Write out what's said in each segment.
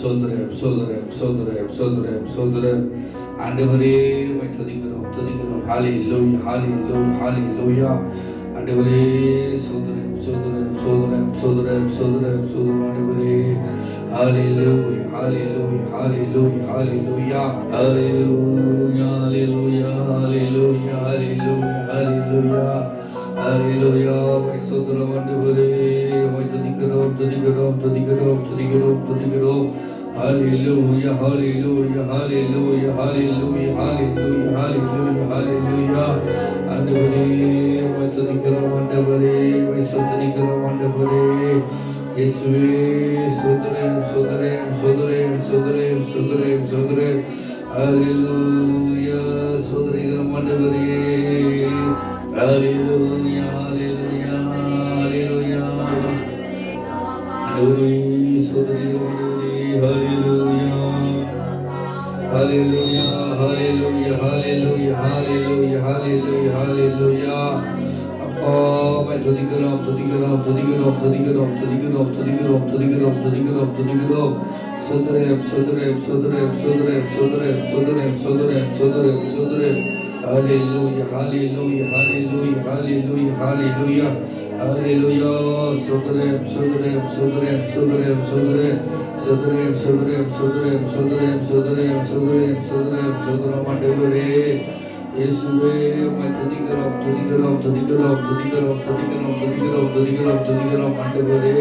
சோதரம் சோதரம் சோதரம் சோதரம் சோதரம் ஆண்டவரே உம்மை துதிக்கிறோம் துதிக்கிறோம். ஹalleluya ஹalleluya ஹalleluya. ஆண்டவரே சோதரம் சோதரம் சோதரம் சோதரம் சோதரம் சோதரம் ஆண்டவரே. ஹalleluya ஹalleluya ஹalleluya ஹalleluya ஹalleluya ஹalleluya ஹalleluya ஹalleluya ஹalleluya ஹalleluya. உம்மை சோதரம் ஆண்டவரே உம்மை துதிக்கிறோம் துதிக்கிறோம் துதிக்கிறோம் துதிக்கிறோம் துதிக்கிறோம். Hallelujah, hallelujah, hallelujah, hallelujah, hallelujah, hallelujah, hallelujah. ஆண்டவரே உம்மை துதிக்கிறோம் ஆண்டவரே உம்மை ஸ்தோத்திரிக்கிறோம் ஆண்டவரே. இயேசுவே ஸ்தோத்திரம் ஸ்தோத்திரம் ஸ்தோத்திரம் ஸ்தோத்திரம் ஸ்தோத்திரம் ஸ்தோத்திரம். ஹalleluya ஸ்தோத்திரிக்கிறோம் ஆண்டவரே. ஹalleluya ஹalleluya ஹalleluya. ஆண்டவரே ஸ்தோத்திரிக்கிறோம் ஆண்டவரே. Hallelujah, hallelujah, hallelujah, hallelujah, hallelujah, hallelujah, hallelujah. அப்பா உம்மை துதிக்கிறோம் துதிக்கிறோம் துதிக்கிறோம் துதிக்கிறோம் துதிக்கிறோம் துதிக்கிறோம் துதிக்கிறோம் துதிக்கிறோம் துதிக்கிறோம். சோதரம் சோதரம் சோதரம் சோதரம் சோதரம் சோதரம் சோதரம் சோதரம் சோதரம். Hallelujah, hallelujah, hallelujah, hallelujah, hallelujah, hallelujah. சோதரம் சோதரம் சோதரம் சோதரம் சோதரம் சோதரம் சோதரம் சோதரம் சோதரம் சோதரம் சோதரம் சோதரம் சோதரம் ஆண்டவரே. இயேசுவே உம்மை துதிக்கிறோம் துதிக்கிறோம் துதிக்கிறோம் துதிக்கிறோம் துதிக்கிறோம் துதிக்கிறோம் துதிக்கிறோம் துதிக்கிறோம் ஆண்டவரே.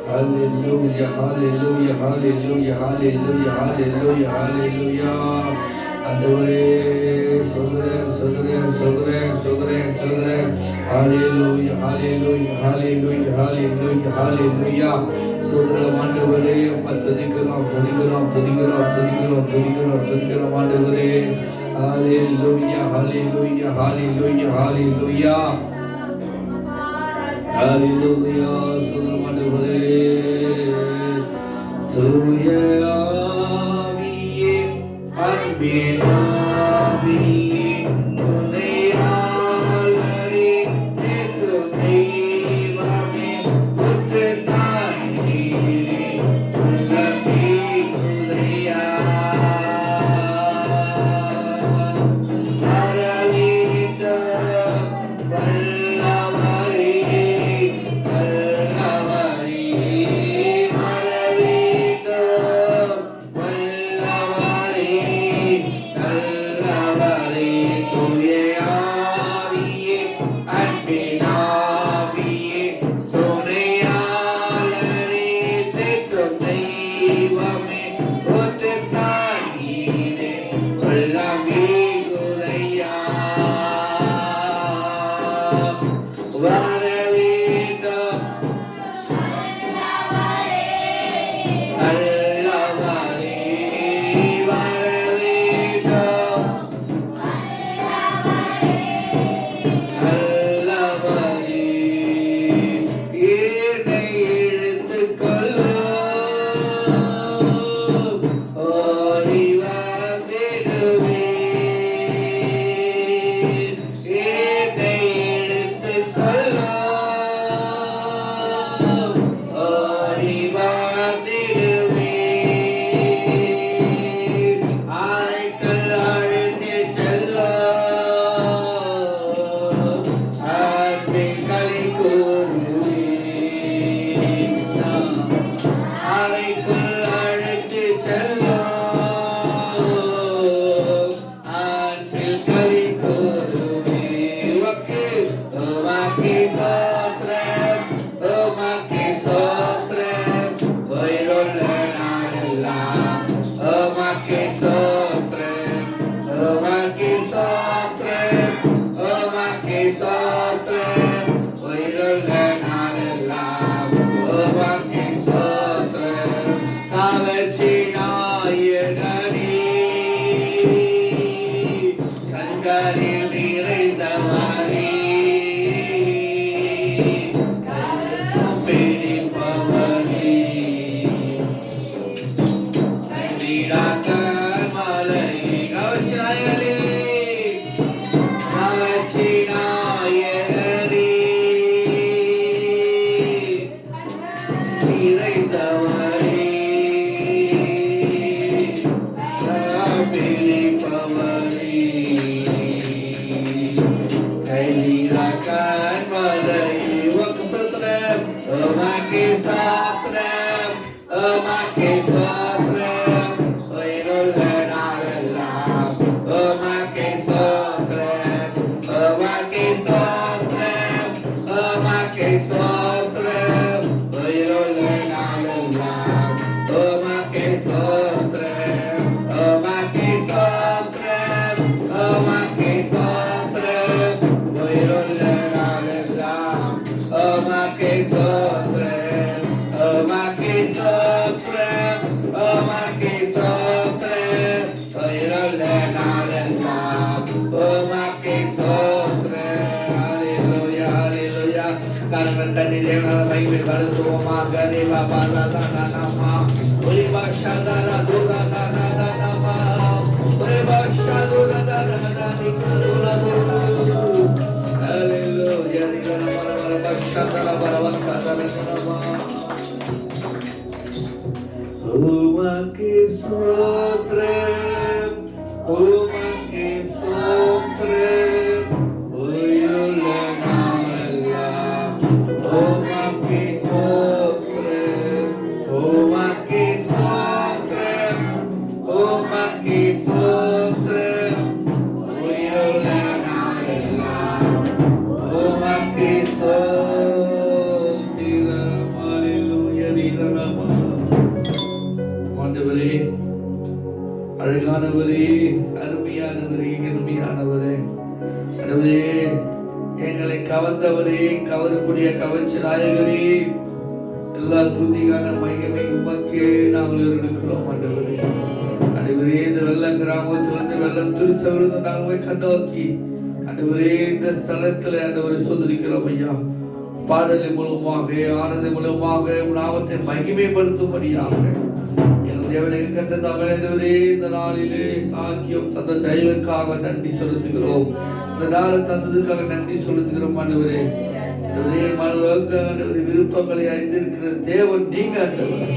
Hallelujah, hallelujah, hallelujah, hallelujah, hallelujah, hallelujah. ஆண்டவரே சோதரம் சோதரம் சோதரம் சோதரம் சோதரம். Hallelujah, hallelujah, hallelujah, hallelujah, hallelujah. சோதரம் ஆண்டவரே உம்மை துதிக்கிறோம் துதிக்கிறோம் துதிக்கிறோம் துதிக்கிறோம் துதிக்கிறோம் துதிக்கிறோம் ஆண்டவரே. Hallelujah, hallelujah, hallelujah, hallelujah, hallelujah. சோதரம் ஆண்டவரே. தூய ஆவியே அன்பின் ஆவியே உன்னை ஆளரே தேற்றும் தெய்வமே உற்றத்தான் நீரே உள்ளமே உதையா அரளித்த வல்லவரே வல்லவரே நாங்கள் தண்ணி தேவனால மகிமை கருத்துவோமாக தேவா பாலா தானா நாமா ஒரே பாஷா தாரா தூரா தானா நாமா ஒரே பாஷா தூரா தானா நானி கருலா தூரு ஹalleluya நிகர மர பாஷா தாரா பரவக்கா தானா உமக்கு ஸ்தோத்திரம் உமக்கு ஸ்தோத்திரம் உயர்ந்த நாமெல்லாம் உமக்கு ஸ்தோத்திரம் உமக்கு ஸ்தோத்திரம் உமக்கு ஸ்தோத்திரம் உயர்ந்த நாமெல்லாம் உமக்கு ஸ்தோத்திரம் ஹalleluya நிகரமா ஆண்டவரே அழகானவரே அருமையானவரே இனிமையானவரே ஆண்டவரே எங்களை கவர்ந்தவரே கவரக்கூடிய கவர்ச்சி நாயகரே எல்லா துதிகான மகிமை உமக்கே நாங்கள் எடுக்கிறோம் ஆண்டவரே ஆண்டவரே இந்த வெள்ளம் கிராமத்திலிருந்து வெள்ளம் திருச்சபையிலிருந்து நாங்கள் போய் கண்டோக்கி ஆண்டவரே இந்த ஸ்தலத்தில் ஆண்டவரை சோதரிக்கிறோம் ஐயா பாடலின் மூலமாக ஆனது மூலமாக நாமத்தை மகிமைப்படுத்தும்படியாக தேவனை கர்த்தரே இந்த நாளிலே சாக்கியம் தந்த தெய்வக்காக நன்றி செலுத்துகிறோம். இந்த நாளை தந்ததுக்காக நன்றி செலுத்துகிறோம் ஆண்டவரே. விருப்பங்களை அறிந்திருக்கிற தேவன் நீங்க ஆண்டவரே.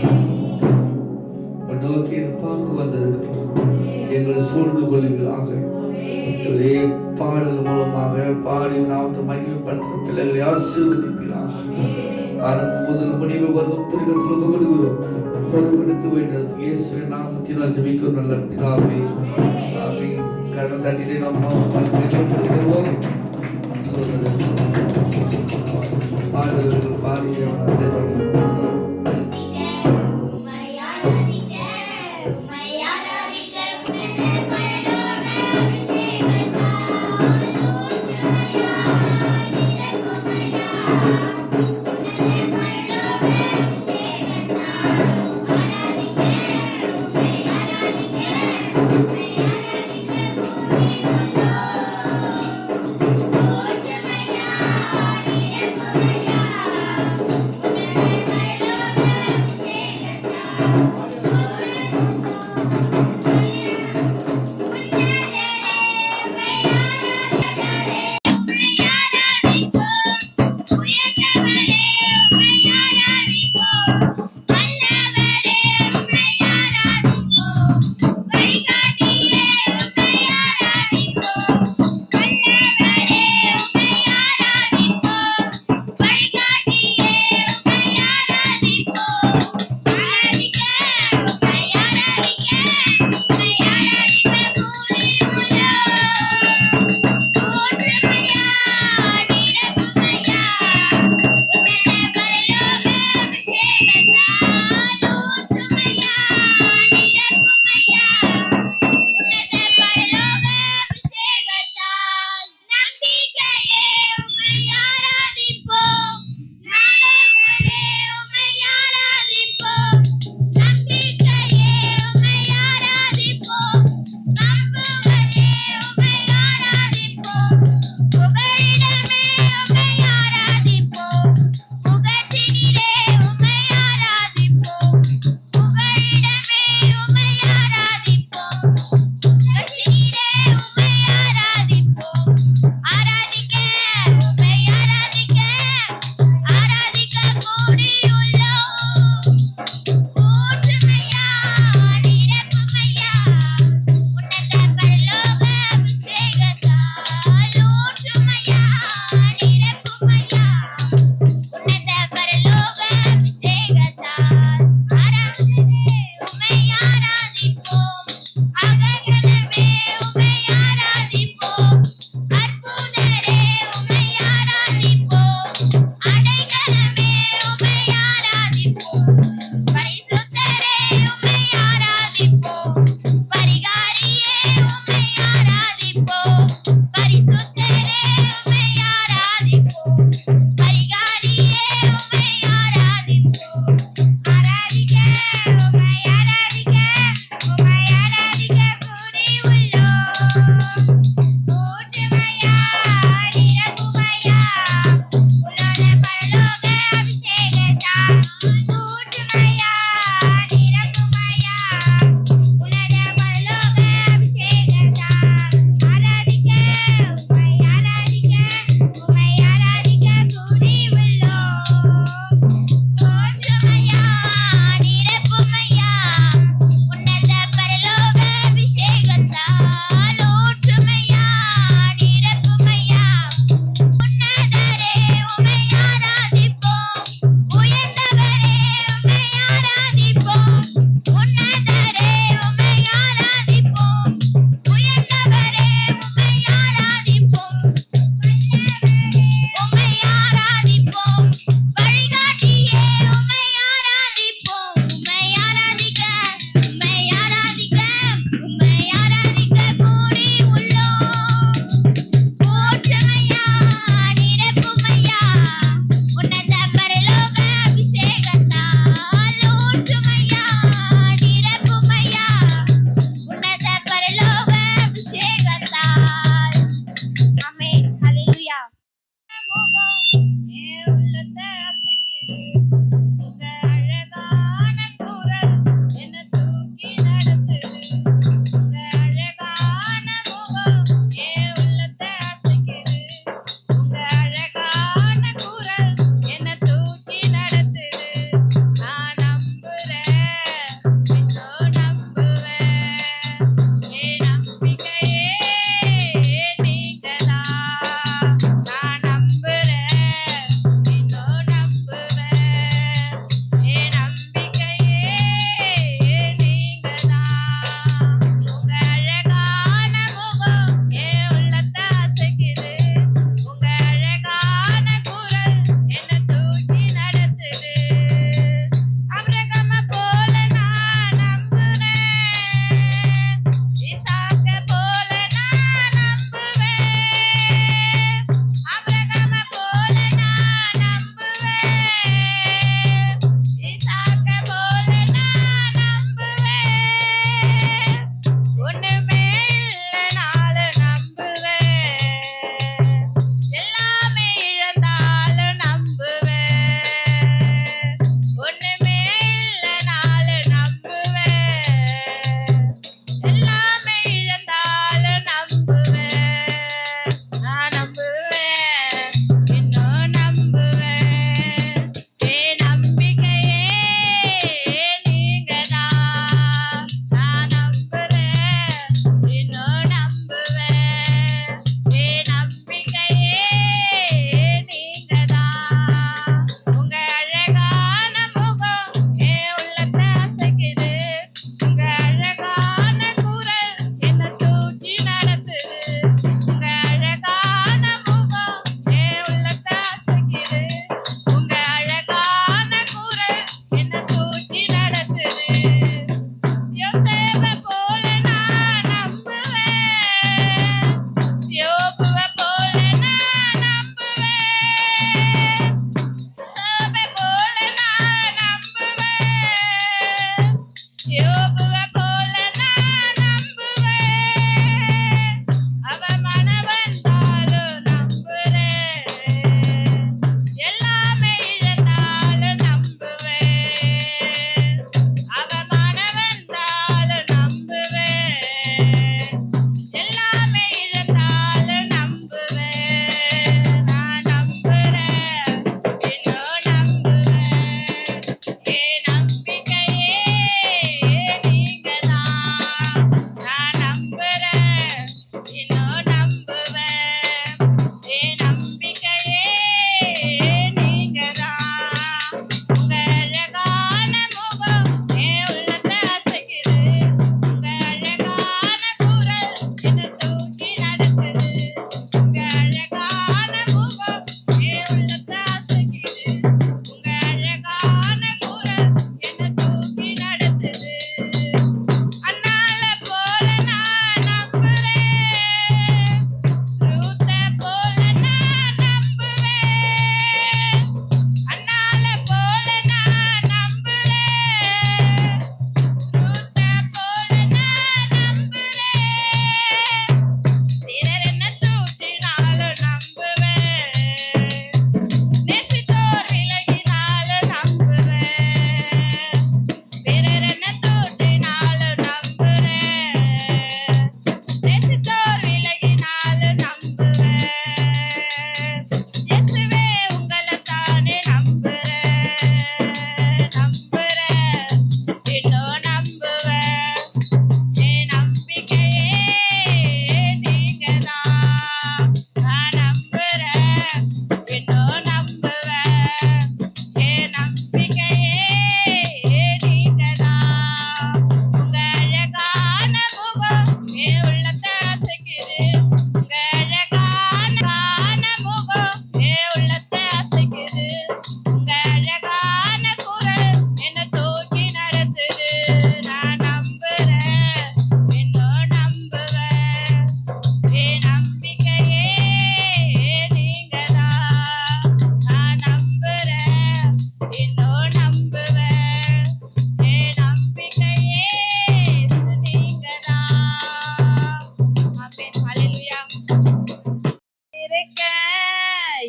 நோக்கி பார்க்க வந்திருக்கிறோம். எங்களை சூழ்ந்து கொள்வீர்களாக. பாடல் மூலமாக பாடி நாமத்தை மகிமைப்படுத்துகிற பிள்ளைகளை ஆசீர்வதிப்பீர்களாக. ஆரம்பம் முதல் முடிவு வரும் திருகத்தில் கொடுக்கிறோம். பொறுப்படுத்து வேண்டும் இயேசுவின் நாமத்தினால் ஜெபிக்கிறோம் நல்ல பிதாவே ஆமென். கரம் தட்டி நம்ம பாடுவோம். பாடல்கள் பாடிய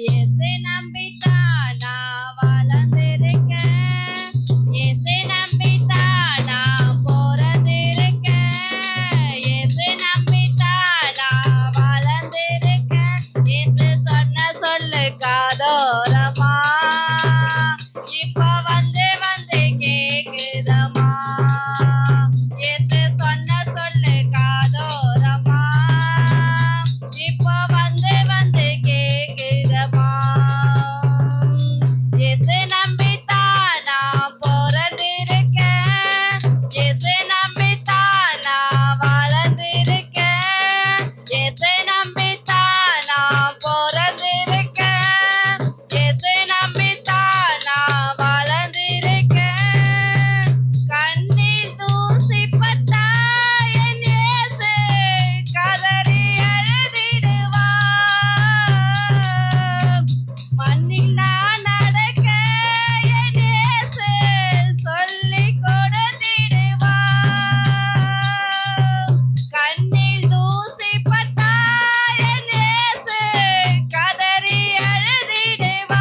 இயேசு நம்பித்தான் நான் வளர்ந்திருக்கேன். இயேசு நம்பித்தான் நான் பிறந்திருக்கேன். இயேசு நம்பித்தான் நான் வளர்ந்திருக்கேன். இயேசு சொன்ன சொல்லு காதோரமா இப்ப வந்து வந்து கேக்குதமா. இயேசு சொன்ன சொல்லு காதோரமா இப்ப வந்து வந்து கேக்குதமா. இயேசு நம்பித்தான் நான் பிறந்திருக்கேன். இயேசு நம்பித்தான் நான் வளர்ந்திருக்கேன். இயேசு நம்பித்தான் நான் பிறந்திருக்கேன். இயேசு நம்பித்தான் நான் வளர்ந்திருக்கேன். கண்ணில் தூசி பட்டா என் இயேசு கதறி அழுதிடுவார். மண்ணில் நான் நடக்க என் இயேசு சொல்லிக் கொடுத்திடுவார். கண்ணில் தூசி பட்டா என் இயேசு கதறி அழுதிடுவார்.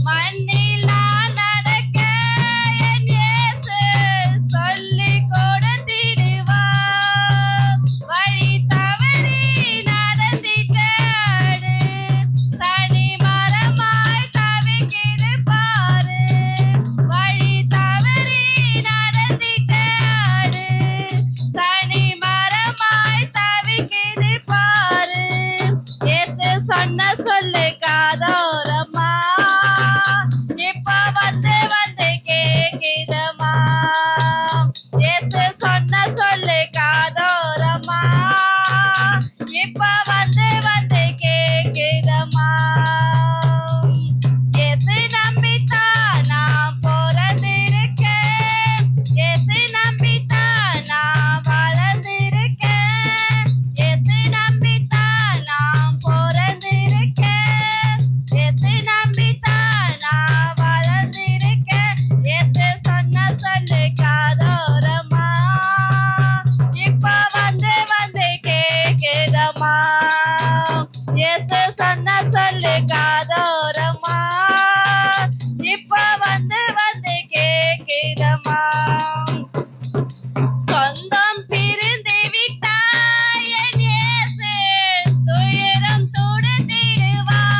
மண்ணில் நான் நடக்க என் இயேசு சொல்லிக் கொடுத்திடுவார். வழி தவறி நடந்திட்டாடு தனி மரமாய் தவிக்குது பாரு. வழி தவறி நடந்திட்டாடு தனி மரமாய் தவிக்குது பாரு. இயேசு சொன்ன சொல்லு காதோரமா இப்ப வந்து வந்து கேக்குதமா. இயேசு சொன்ன சொல்லு காதோரமா இப்ப வந்து வந்து கேக்குதமா. இயேசு நம்பித்தான் நான் பிறந்திருக்கேன். இயேசு நம்பித்தான் நான் வளர்ந்திருக்கேன். இயேசு நம்பித்தான் நான் பிறந்திருக்கேன். இயேசு நம்பித்தான் நான் வளர்ந்திருக்கேன். இயேசு சொன்ன சொல்லு காதோரமா இப்ப வந்து வந்து கேக்குதமா. இயேசு சொன்ன சொல்லு காதோரமா இப்ப வந்து வந்து கேக்குதமா. சொந்தம் பிரிந்து விட்டாய் என் இயேசு துயரம் துடைத்திடுவார்.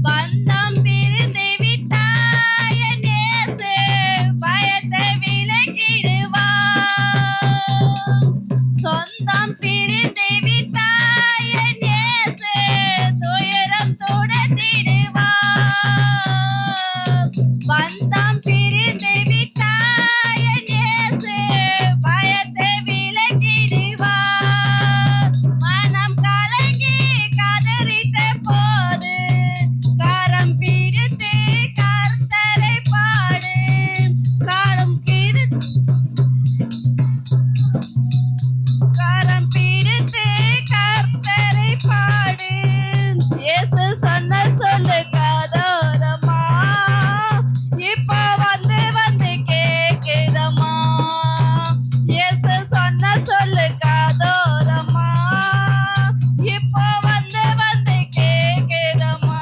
பந்தம் பிரிந்து விட்டாய் என் இயேசு பயத்தை விலக்கிடுவார். சொந்தம் பிரிந்து விட்டாய் என் இயேசு துயரம் துடைத்திடுவார். பந்தம் பிரிந்து விட்டாய் என் இயேசு பயத்தை விலக்கிடுவார். மனம் கலங்கி கதறிட்ட போது கரம் பிடித்து கர்த்தரை பாடு. கரம் பிடித்து கர்த்தரை பாடு. இயேசு சொன்ன சொல்லு காதோரமா இப்ப வந்து வந்து கேக்குதமா. இயேசு சொன்ன சொல்லு காதோரமா இப்ப வந்து வந்து கேக்குதமா.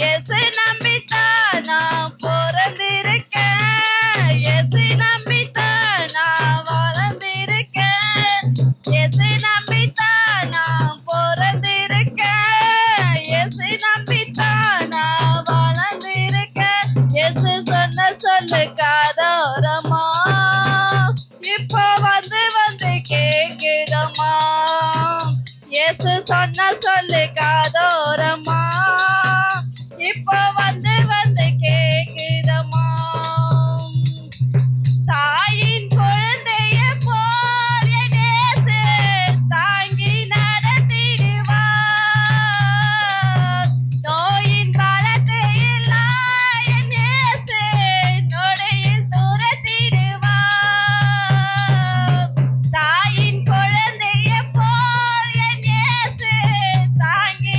இயேசு நம்பித்தான் நான் பிறந்திருக்கேன். இயேசு நம்பித்தான் நான் வளர்ந்திருக்கேன். இயேசு நம்பித்தான் நான் பிறந்திருக்கேன். இயேசு நம்பித்தான் நான் வளர்ந்திருக்கேன். இயேசு சொன்ன சொல்லு காதோரமா இப்ப வந்து வந்து கேக்குதமா. இயேசு சொன்ன சொல்லு காதோரமா இப்ப வந்து வந்து கேக்குதமா. தாயின் குழந்தைய போல் என் இயேசு தாங்கி நடத்திடுவார். நோயின் காலத்தை எல்லாம் என் இயேசு நொடியில் துரத்திடுவார். தாயின் குழந்தைய போல் என் இயேசு தாங்கி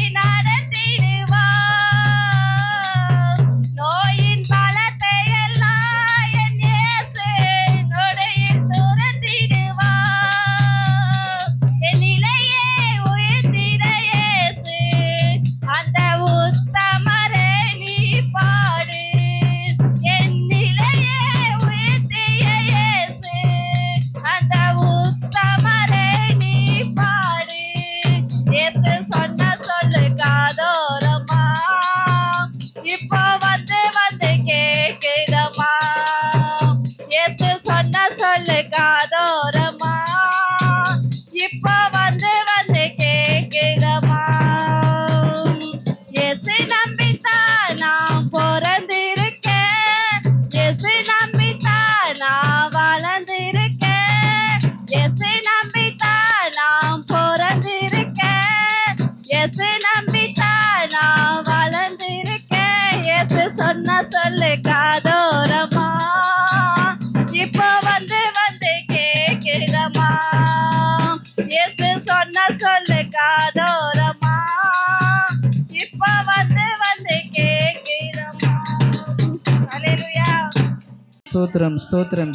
ஸ்தோத்திரம் ஸ்தோத்திரம்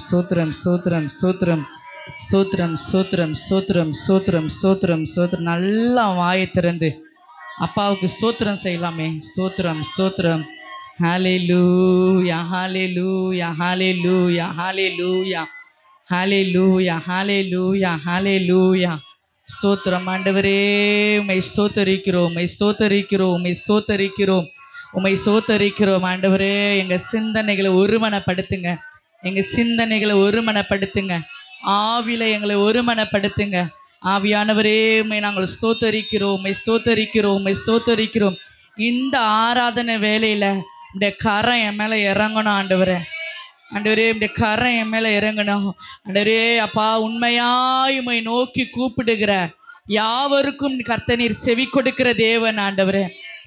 ஸ்தோத்திரம் ஸ்தோத்திரம் ஸ்தோத்திரம் ஸ்தோத்திரம் ஸ்தோத்திரம் ஸ்தோத்திரம் ஸ்தோத்திரம் ஸ்தோத்திரம் ஸ்தோத்திரம். நல்லா வாயை திறந்து அப்பாவுக்கு ஸ்தோத்திரம் செய்யலாமே. ஸ்தோத்திரம் ஸ்தோத்திரம். ஹல்லேலூயா ஹல்லேலூயா ஹல்லேலூயா ஹல்லேலூயா ஹல்லேலூயா ஹல்லேலூயா ஹல்லேலூயா. ஸ்தோத்திரம் ஆண்டவரே, உம்மை ஸ்தோத்தரிக்கிறோம், உம்மை ஸ்தோத்தரிக்கிறோம், உம்மை ஸ்தோத்தரிக்கிறோம், உம்மை ஸ்தோத்தரிக்கிறோம் ஆண்டவரே. எங்கள் சிந்தனைகளை ஒருமனப்படுத்துங்க, எங்கள் சிந்தனைகளை ஒருமனப்படுத்துங்க, ஆவில எங்களை ஒருமனப்படுத்துங்க. ஆவியானவரே, உம்மை நாங்கள் ஸ்தோத்தரிக்கிறோம், உம்மை ஸ்தோத்தரிக்கிறோம், உம்மை ஸ்தோத்தரிக்கிறோம். இந்த ஆராதனை வேலையில இந்த கரம் என் மேலே இறங்கணும் ஆண்டவரே. ஆண்டவரே, இந்த கரம் என் மேலே இறங்கணும் ஆண்டவரே. அப்பா, உண்மையாய் உம்மை நோக்கி கூப்பிடுகிற யாவருக்கும் கர்த்தர் நீர் செவி கொடுக்கிற தேவன் ஆண்டவரே,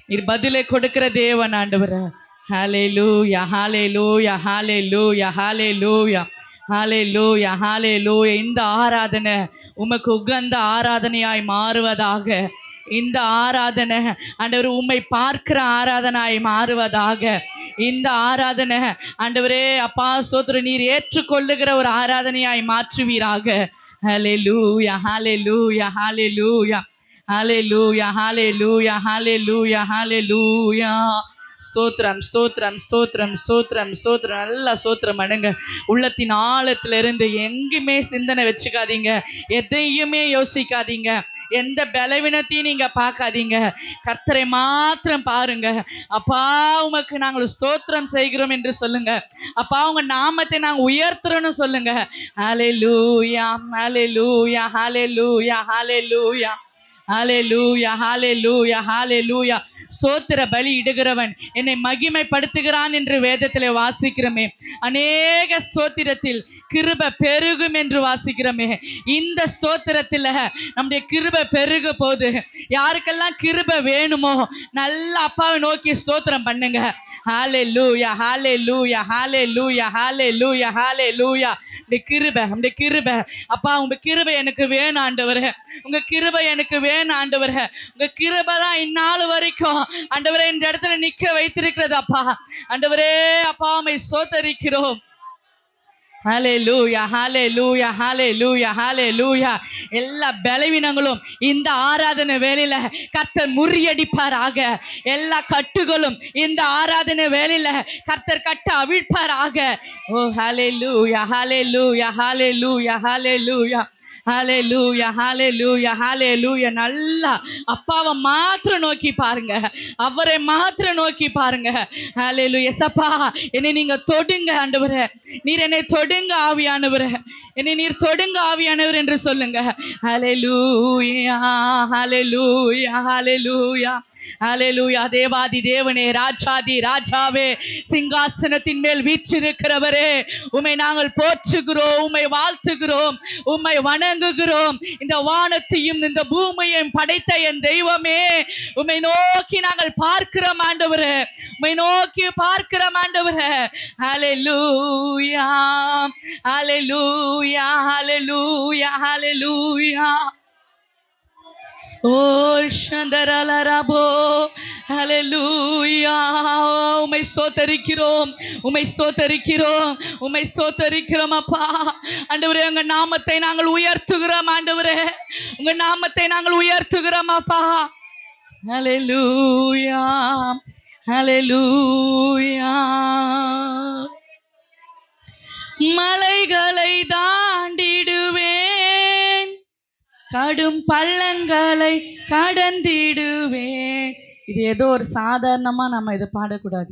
நீர் பதிலை கொடுக்கிற தேவன் ஆண்டவரே. ஹல்லேலூயா ஹல்லேலூயா ஹல்லேலூயா ஹல்லேலூயா ஹல்லேலூயா ஹல்லேலூயா. இந்த ஆராதனை உமக்கு உகந்த ஆராதனையாய் மாறுவதாக. இந்த ஆராதனை ஆண்டவர் உம்மை பார்க்கிற ஆராதனாய் மாறுவதாக. இந்த ஆராதனை ஆண்டவரே அப்பா ஸ்தோத்திரம், நீர் ஏற்றுக்கொள்ளுகிற ஒரு ஆராதனையாய் மாற்றுவீராக. ஹல்லேலூயா ஹல்லேலூயா ஹல்லேலூயா ஹல்லேலூயா ஹல்லேலூயா ஹல்லேலூயா ஹல்லேலூயா. ஸ்தோத்திரம் ஸ்தோத்திரம் ஸ்தோத்திரம் ஸ்தோத்திரம் ஸ்தோத்திரம். நல்லா ஸ்தோத்திரம் பண்ணுங்க. உள்ளத்தின் ஆழத்திலிருந்து எங்குமே சிந்தனை வச்சுக்காதீங்க, எதையுமே யோசிக்காதீங்க, எந்த பலவீனத்தையும் நீங்க பார்க்காதீங்க, கர்த்தரை மாத்திரம் பாருங்க. அப்பா, உமக்கு நாங்கள் ஸ்தோத்திரம் செய்கிறோம் என்று சொல்லுங்க. அப்பா, உங்க நாமத்தை நாங்கள் உயர்த்துறோம்னு சொல்லுங்க. ஹல்லேலூயா ஹல்லேலூயா ஹல்லேலூயா ஹல்லேலூயா ஹல்லேலூயா ஹல்லேலூயா ஹல்லேலூயா. ஸ்தோத்திர பலி இடுகிறவன் என்னை மகிமைப்படுத்துகிறான் என்று வேதத்திலே வாசிக்கிறோமே. அநேக ஸ்தோத்திரத்தில் கிருபை பெருகும் என்று வாசிக்கிறோமே. இந்த ஸ்தோத்திரத்தில் நம்முடைய கிருபை பெருக போது யாருக்கெல்லாம் கிருபை வேணுமோ நல்ல அப்பாவை நோக்கி ஸ்தோத்திரம் பண்ணுங்க. ஹல்லேலூயா ஹல்லேலூயா ஹல்லேலூயா ஹல்லேலூயா ஹல்லேலூயா. இந்த கிருபை அப்பா, உங்க கிருபை எனக்கு வேணும் ஆண்டவரே, உங்க கிருபை எனக்கு வேணும் ஆண்டவரே. உங்க கிருபை தான் இந்நாள் வரைக்கும் ஆண்டவரே இந்த இடத்துல நிக்க வைத்திருக்கிறது அப்பா. ஆண்டவரே அப்பா, உம்மை ஸ்தோத்தரிக்கிறோம். ஹல்லேலூயா ஹல்லேலூயா ஹல்லேலூயா ஹல்லேலூயா. எல்லா பலவீனங்களும் இந்த ஆராதனை வேளையில கர்த்தர் முறியடிப்பாராக. எல்லா கட்டுகளும் இந்த ஆராதனை வேளையில கர்த்தர் கட்ட அவிழ்ப்பாராக. ஓ ஹல்லேலூயா ஹல்லேலூயா ஹல்லேலூயா ஹல்லேலூயா ஹல்லேலூயா ஹல்லேலூயா ஹல்லேலூயா. நல்லா அப்பாவை மாத்திரம் நோக்கி பாருங்க, அவரை மாத்திரம் நோக்கி பாருங்க. ஹல்லேலூயா. ஏசப்பா, என்னை நீங்க தொடுங்க ஆண்டவரே, நீர் என்னை தொடுங்க ஆவியானவரே, என்னை நீர் தொடுங்க ஆவியானவர் என்று சொல்லுங்க. ஹல்லேலூயா ஹல்லேலூயா ஹல்லேலூயா ஹல்லேலூயா. தேவாதி தேவனே, ராஜாதி ராஜாவே, சிங்காசனத்தின் மேல் வீற்றிருக்கிறவரே, உம்மை நாங்கள் போற்றுகிறோம், உம்மை வாழ்த்துகிறோம், உம்மை வணங்குகிறோம். இந்த வானத்தையும் இந்த பூமியையும் படைத்த என் தெய்வமே, உம்மை நோக்கி நாங்கள் பார்க்கிறோம் ஆண்டவரே, உம்மை நோக்கி பார்க்கிறோம் ஆண்டவரே. ஹல்லேலூயா ஹல்லேலூயா ஹல்லேலூயா ஹல்லேலூயா. ஓ சந்தரலரபோ. ஹல்லேலூயா. உம்மை ஸ்தோத்தரிக்கிறோம், உம்மை ஸ்தோத்தரிக்கிறோம், உம்மை ஸ்தோத்தரிக்கிறோம் அப்பா. ஆண்டவரே, உங்க நாமத்தை நாங்கள் உயர்த்துகிறோம் ஆண்டவரே, உங்க நாமத்தை நாங்கள் உயர்த்துகிறோம் அப்பா. ஹல்லேலூயா ஹல்லேலூயா. மலைகளை தாண்டிடுவேன், கடும் பள்ளங்களை கடந்திடுவேன். இது ஏதோ ஒரு சாதாரணமா நம்ம இதை பாடக்கூடாது.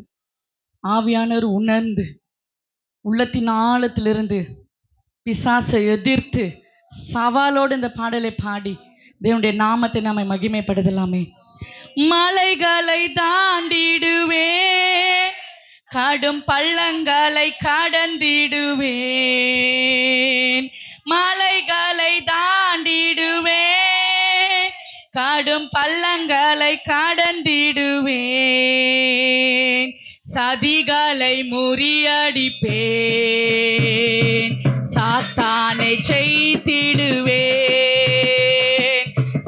ஆவியானவர் உணர்ந்து உள்ளத்தின் ஆழத்திலிருந்து பிசாசை எதிர்த்து சவாலோடு இந்த பாடலை பாடி தேவனுடைய நாமத்தை நாம மகிமைப்படுத்தலாமே. மலைகளை தாண்டிடுவேன், கடும் பள்ளங்களை கடந்திடுவேன், மலைகளை தாண்டிடுவேன், கடும் பள்ளங்களை கடந்திடுவேன், சதிகளை முறியடிப்பேன், சாத்தானை ஜெயித்திடுவேன்,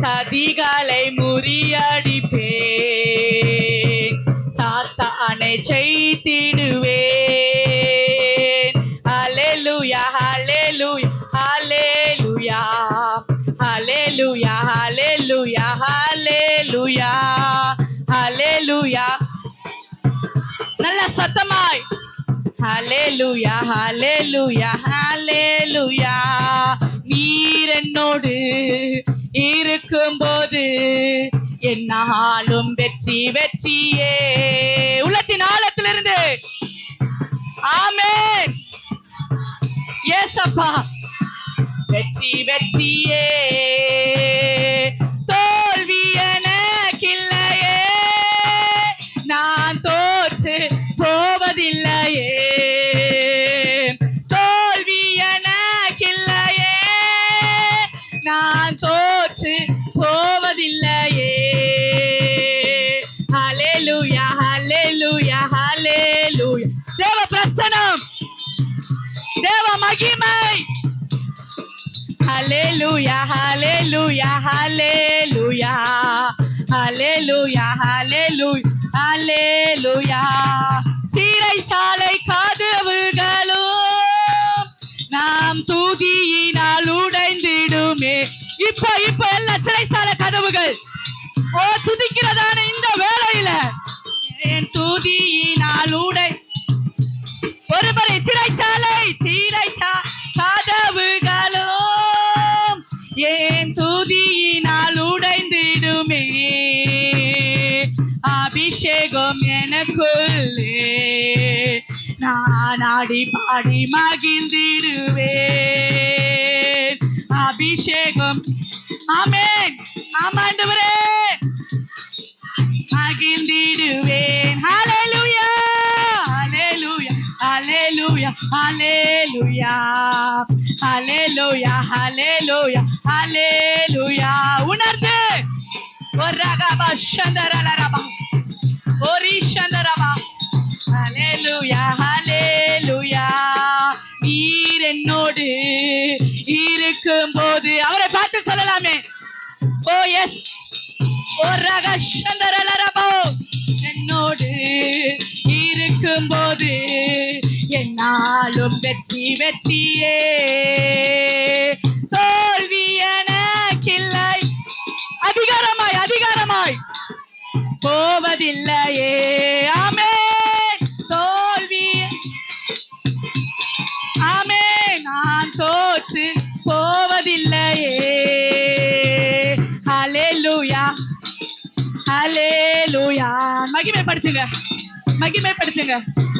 சதிகளை முறியடிப்பேன், சாத்தானை ஜெயித்திடுவேன். ஹalleluya ஹalleluya ஹalleluya ஹalleluya நல்ல சத்தமாய் ஹalleluya ஹalleluya ஹalleluya நீர் என்னோடு இருக்கும்போது என்னாலும் வெற்றி வெற்றியே உள்ளத்தின் ஆழத்திலிருந்து ஆமென் ஏசப்பா வெற்றி வெற்றியே தோல்வி எனக்கில்லையே நான் தோற்று போவதில்லையே தோல்வி எனக்கில்லையே நான் தோற்று போவதில்லையே ஹalleluya ஹalleluya ஹalleluya தேவ பிரசன்னம் தேவ மகிமை ஹalleluya ஹalleluya ஹalleluya ஹalleluya ஹalleluya ஹalleluya சிறைச்சாலை கதவுகளும் நாம் துதியினால் உடைந்திடுமே இப்ப எல்லா சிறைச்சாலை கதவுகள் ஓ துதிக்கிறதான இந்த வேளையில என் துதியினால் ஒருவரை சிறைச்சாலை கதவுகளும் என் துதியினால் உடைந்திடுமே அபிஷேகம் எனக்குள்ளே நான் ஆடி பாடி மகிழ்ந்திடுவேன் அபிஷேகம் ஆமென் ஆமாண்டவரே மகிழ்ந்திடுவேன் ஹalleluya ஹalleluya ஹalleluya ஹalleluya ஹalleluya ஹalleluya ஹalleluya உணர்ந்து ஒரகபா சந்தரலரபா ஒரிஷந்தரபா ஹalleluya ஹalleluya நீர் என்னோடு இருக்கும்போது அவரை பார்த்து சொல்லலாமே ஓ எஸ் ஒரகஷந்தரலரபா என்னோடு இருக்கும்போது என்னாலும் வெற்றி வெற்றியே தோல்வி எனக்கில்லை அதிகாரமாய் அதிகாரமாய் போவதில்லையே ஆமென் தோல்வி ஆமென் நான் தோற்று போவதில்லையே ஹalleluya ஹalleluya மகிமைப்படுத்துங்க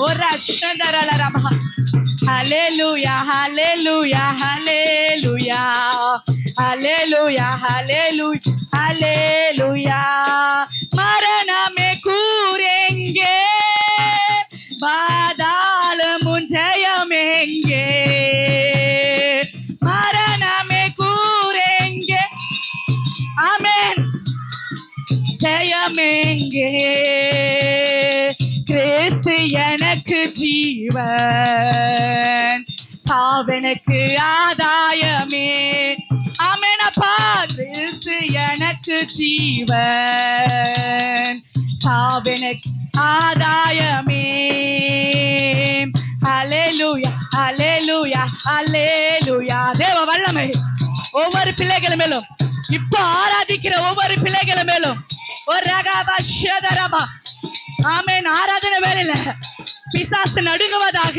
ஒரு அஷந்தரலரபா ஹalleluya ஹalleluya ஹalleluya ஹalleluya ஹalleluya ஹalleluya மரணமே கூரெங்கே பாதாளமும் ஜெயமெங்கே மரணமே கூரெங்கே ஆமென் ஜெயமெங்கே கிறிஸ்து எனக்கு ஜீவன் சாவனுக்கு ஆதாயமே ஆமென் அப்பா கிறிஸ்து எனக்கு ஜீவன் சாவனுக்கு ஆதாயமே ஹalleluya ஹalleluya ஹalleluya தேவ வல்லமை ஒவ்வொரு பிள்ளைகள் மேலும் இப்ப ஆராதிக்கிற ஒவ்வொரு பிள்ளைகள் மேலும் ஒரு ரகபா ஷதரபா ஆமென் ஆராதனை வேளையில பிசாசு நடுங்குவதாக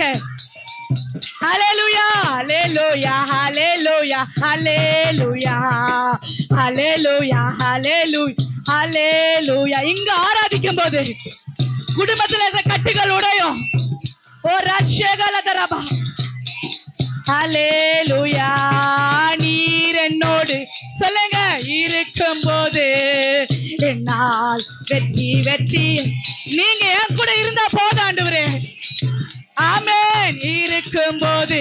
ஹalleluya ஹalleluya ஹalleluya ஹalleluya ஹalleluya ஹalleluya ஹalleluya இங்க ஆராதிக்கும் போது குடும்பத்துல இருக்க கட்டுகள் உடையும் ஓ ரஷகலதரபா ஹalleluya நீர் என்னோடு சொல்லுங்க இருக்கும்போது என்னால் வெற்றி வெற்றி நீங்க என் கூட இருந்தா போதும் ஆண்டவரே ஆமென் இருக்கும்போது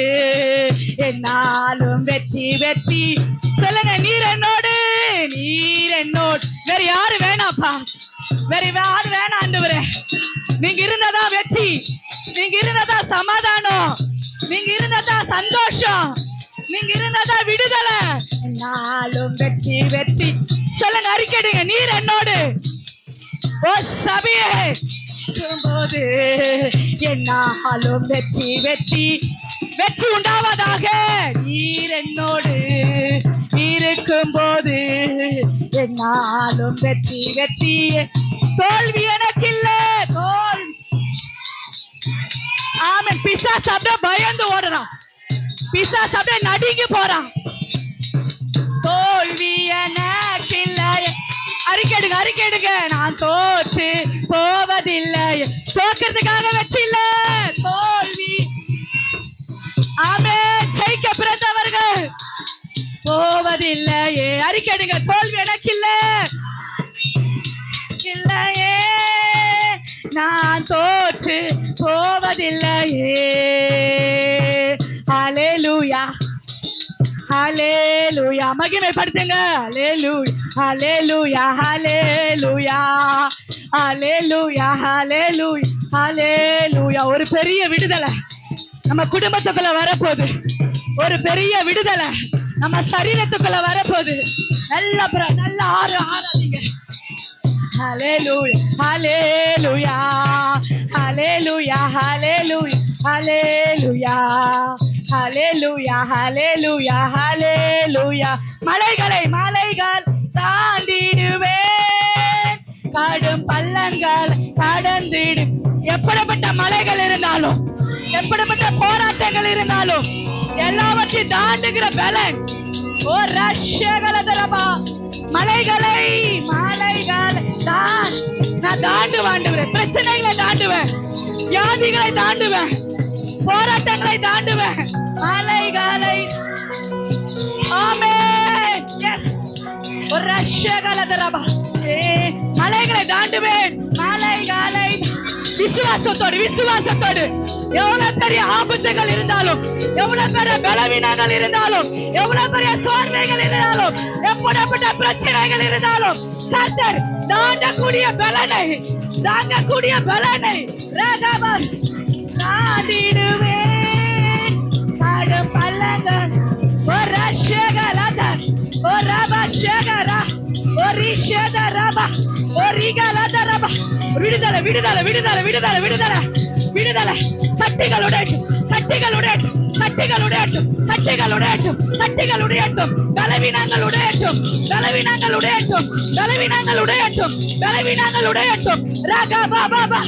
என்னாலும் வெற்றி வெற்றி சொல்லுங்க நீர் என்னோடு வேற யாரு வேணாப்பா வேற யாரு வேணாம் ஆண்டவரே நீங்க இருந்ததா வெற்றி நீங்க இருந்ததா சமாதானம் நீங்க இருந்ததா சந்தோஷம் நீங்க இருந்ததா விடுதலை என்னாலும் வெற்றி வெற்றி சொல்லுங்க அறிக்கைடுங்க நீர் என்னோடு ஓ சபையே போது என்னாலும் வெற்றி வெற்றி வெற்றி உண்டாவதாக நீர் என்னோடு இருக்கும் போது என்னாலும் வெற்றி வெற்றியே. தோல்வி எனக்கு இல்ல. ஆமென். பிசாசு அப்படியே பயந்து ஓடுறான். பிசாசு அப்படியே நடுங்கி போறான். தோல்வி எனக்கு இல்ல. அறிக்கைடுங்க அறிக்கைடுங்க. நான் தோற்று போவதில்லை. தோக்கிறதுக்காக வச்சு இல்ல தோல்வி. ஆமென். ஜெயிக்க பிறந்தவர்கள் போவதில்லையே. அறிக்கைடுங்க. தோல்வி எனக்கு இல்ல இல்லையே. நான் தோற்று போவதில்லையே. ஹல்லேலூயா ஹல்லேலூயா. மகிமைப்படுத்துங்க. ஹல்லேலூயா ஹல்லேலூயா ஹல்லேலூயா ஹல்லேலூயா ஹல்லேலூயா ஹல்லேலூயா. ஒரு பெரிய விடுதலை நம்ம குடும்பத்துக்குள்ள வரப்போகுது. ஒரு பெரிய விடுதலை நம்ம சரீரத்துக்குள்ள வரப்போகுது. நல்ல ஆராதிங்க. ஹல்லேலூயா ஹல்லேலூயா ஹல்லேலூயா ஹல்லேலூயா ஹல்லேலூயா ஹல்லேலூயா ஹல்லேலூயா ஹல்லேலூயா. மலைகள் தாண்டிடுவேன். கடும் பள்ளங்கள் கடந்திடு. எப்படிப்பட்ட மலைகள் இருந்தாலும் எப்படிப்பட்ட போராட்டங்கள் இருந்தாலும் எல்லாவற்றையும் தாண்டுகிற பலன். ஓ ரஷ்யகலதரபா. மலைகளை நான் தாண்டுவேன். பிரச்சனைகளை தாண்டுவேன். வியாதிகளை தாண்டுவேன். போராட்டங்களை தாண்டுவேன். மலைகளை. ஆமென். எஸ். ஒரு ரஷ்யகலதரபா. மலைகளை தாண்டுவேன். மலைகளை விசுவாசத்தோடு எவ்வளவு பெரிய ஆபத்துகள் இருந்தாலும், எவ்வளவு பெரிய பலவீனங்கள் இருந்தாலும், எவ்வளவு பெரிய சோர்வைகள் இருந்தாலும், எப்படிப்பட்ட பிரச்சனைகள் இருந்தாலும் கர்த்தர் தாண்டக்கூடிய பலனை தாண்டிடுவேன். கடும் பள்ளங்கள் விடுதலை விடுதலை விடுதலை விடுதலை விடுதலை விடுதலை. கட்டிகள் உடையட்டும். பலவீனங்கள் உடையட்டும். ராகா பாபா.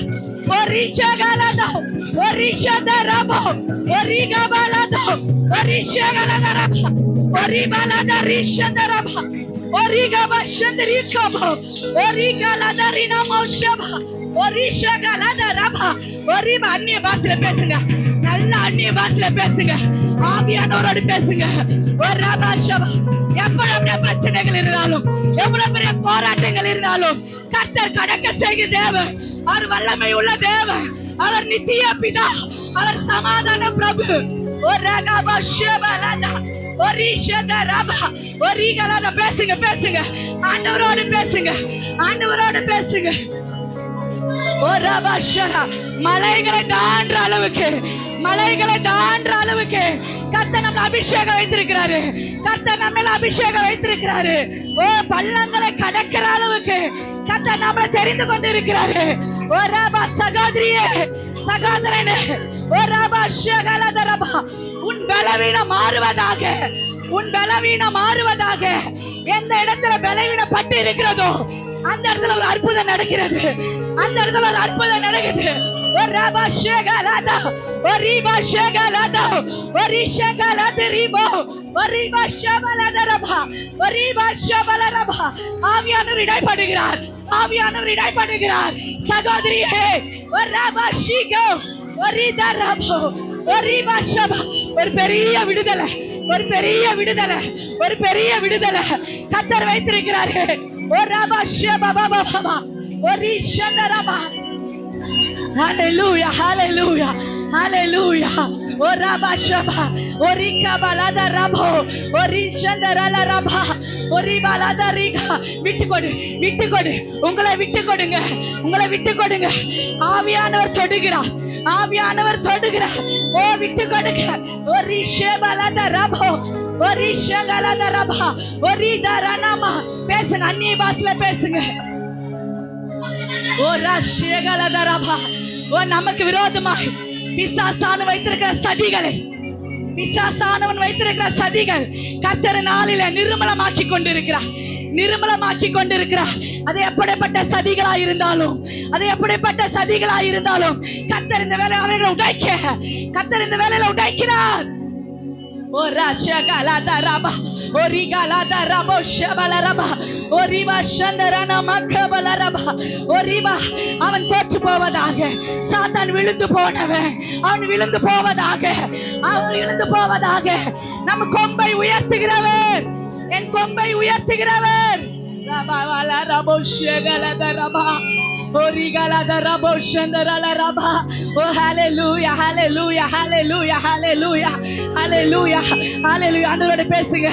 ஒரிஷகலதோ ஒரிஷதரபோ ஒரிகபலதோ ஒரிஷகலதரபா ஒரிபலதரிஷதரபா ஒரிகபஷதரிகபோ ஒரிகலதரினமோஷபா ஒரிஷகலதரபா. ஒரிப. அந்நிய பாஷையில பேசுங்க. நல்ல அந்நிய பாஷையில பேசுங்க. ஆவியானவரோடு பேசுங்க. எவ்வளவு பிரச்சனைகள் இருந்தாலும், எவ்வளவு பெரிய போராட்டங்கள் இருந்தாலும் கர்த்தர் கடக்க செய்கிற தேவன். அவர் வல்லமை உள்ள தேவன். அவர் நித்திய பிதா. அவர் சமாதான பிரபு. பேசுங்க. ஆண்டவரோடு பேசுங்க. மலைகளை தாண்டுற அளவுக்கு கர்த்தர் நம்ம அபிஷேகம் வைத்திருக்கிறாரு. ஓ பள்ளங்களை கடக்கிற அளவுக்கு கர்த்தர் நம்மளை தெரிந்து கொண்டு இருக்கிறாரு. ஓ ராபா. சகோதரனே ஓ ராபா ஷகலதரபா. உன் பலவீனம் மாறுவதாக. எந்த இடத்துல பலவீனப்பட்டு இருக்கிறதோ அந்த இடத்துல ஒரு அற்புதம் நடக்கிறது. ஒரு ராபா ஷகலதா ஒரு ரீபா ஷகலதா ஒரு ஷகலதரிபோ ஒரு ரீபா ஷபலதரபா ஒரு ரீபா ஷபலரபா. ஆவியானவர் இடைப்படுகிறார். சகோதரியே ஒரு ராபா ஷிகோ ஒரு ரிதரபோ ஒரு ரீபா ஷபா. ஒரு பெரிய விடுதலை கர்த்தர் வைத்திருக்கிறாரு. ஒரு ராபா ஷபா பாபா ஒரு ஷந்தரபா. ஹல்லேலூயா ஹல்லேலூயா ஹalleluya. Oraba shaba orika balada rabo orishandara raba oribalada riga. விட்டு கொடு. உங்களை விட்டு கொடுங்க. ஆவியானவர் தொடுகிறார். ஓ விட்டு கொடுங்க. orishabalada rabo orishagalada raba oridaranama. பேசுங்க. அந்நிய பாஷையில பேசுங்க. ஓ ரஷ்யgalada raba. ஓ நமக்கு விரோதமாய் பிசாசானவன் வைத்திருக்கிற சதிகள் கர்த்தர் நாளில நிர்மலமாக்கி கொண்டிருக்கிறார், நிர்மலமாக்கி கொண்டிருக்கிறார். அது எப்படிப்பட்ட சதிகளா இருந்தாலும், அது எப்படிப்பட்ட சதிகளா இருந்தாலும் கர்த்தர் இந்த வேலை அவர்களை உடைக்க, கர்த்தர் இந்த வேலையில உடைக்கிறார். ஓ ராஷகலா ரபா, ஓ ரிகலா ரபா, ஷபல ரபா, ஓ ரிபா சந்தரன மக்கபல ரபா, ஓ ரிபா. அவன் தோற்று போவதாக, சாத்தான் விழுந்து போனவன் அவன் விழுந்து போவதாக, அவன் விழுந்து போவதாக. நம் கொம்பை உயர்த்துகிறவர், என் கொம்பை உயர்த்துகிறவர். ரபா வல ரபோ ஷகலா ரபா, ஓ ரிகலா ரபோ சந்தரல ரபா. ஓ ஹalleluya, ஹalleluya, ஹalleluya, ஹalleluya, ஹalleluya, ஹalleluya. ஆண்டவரோட பேசுங்க,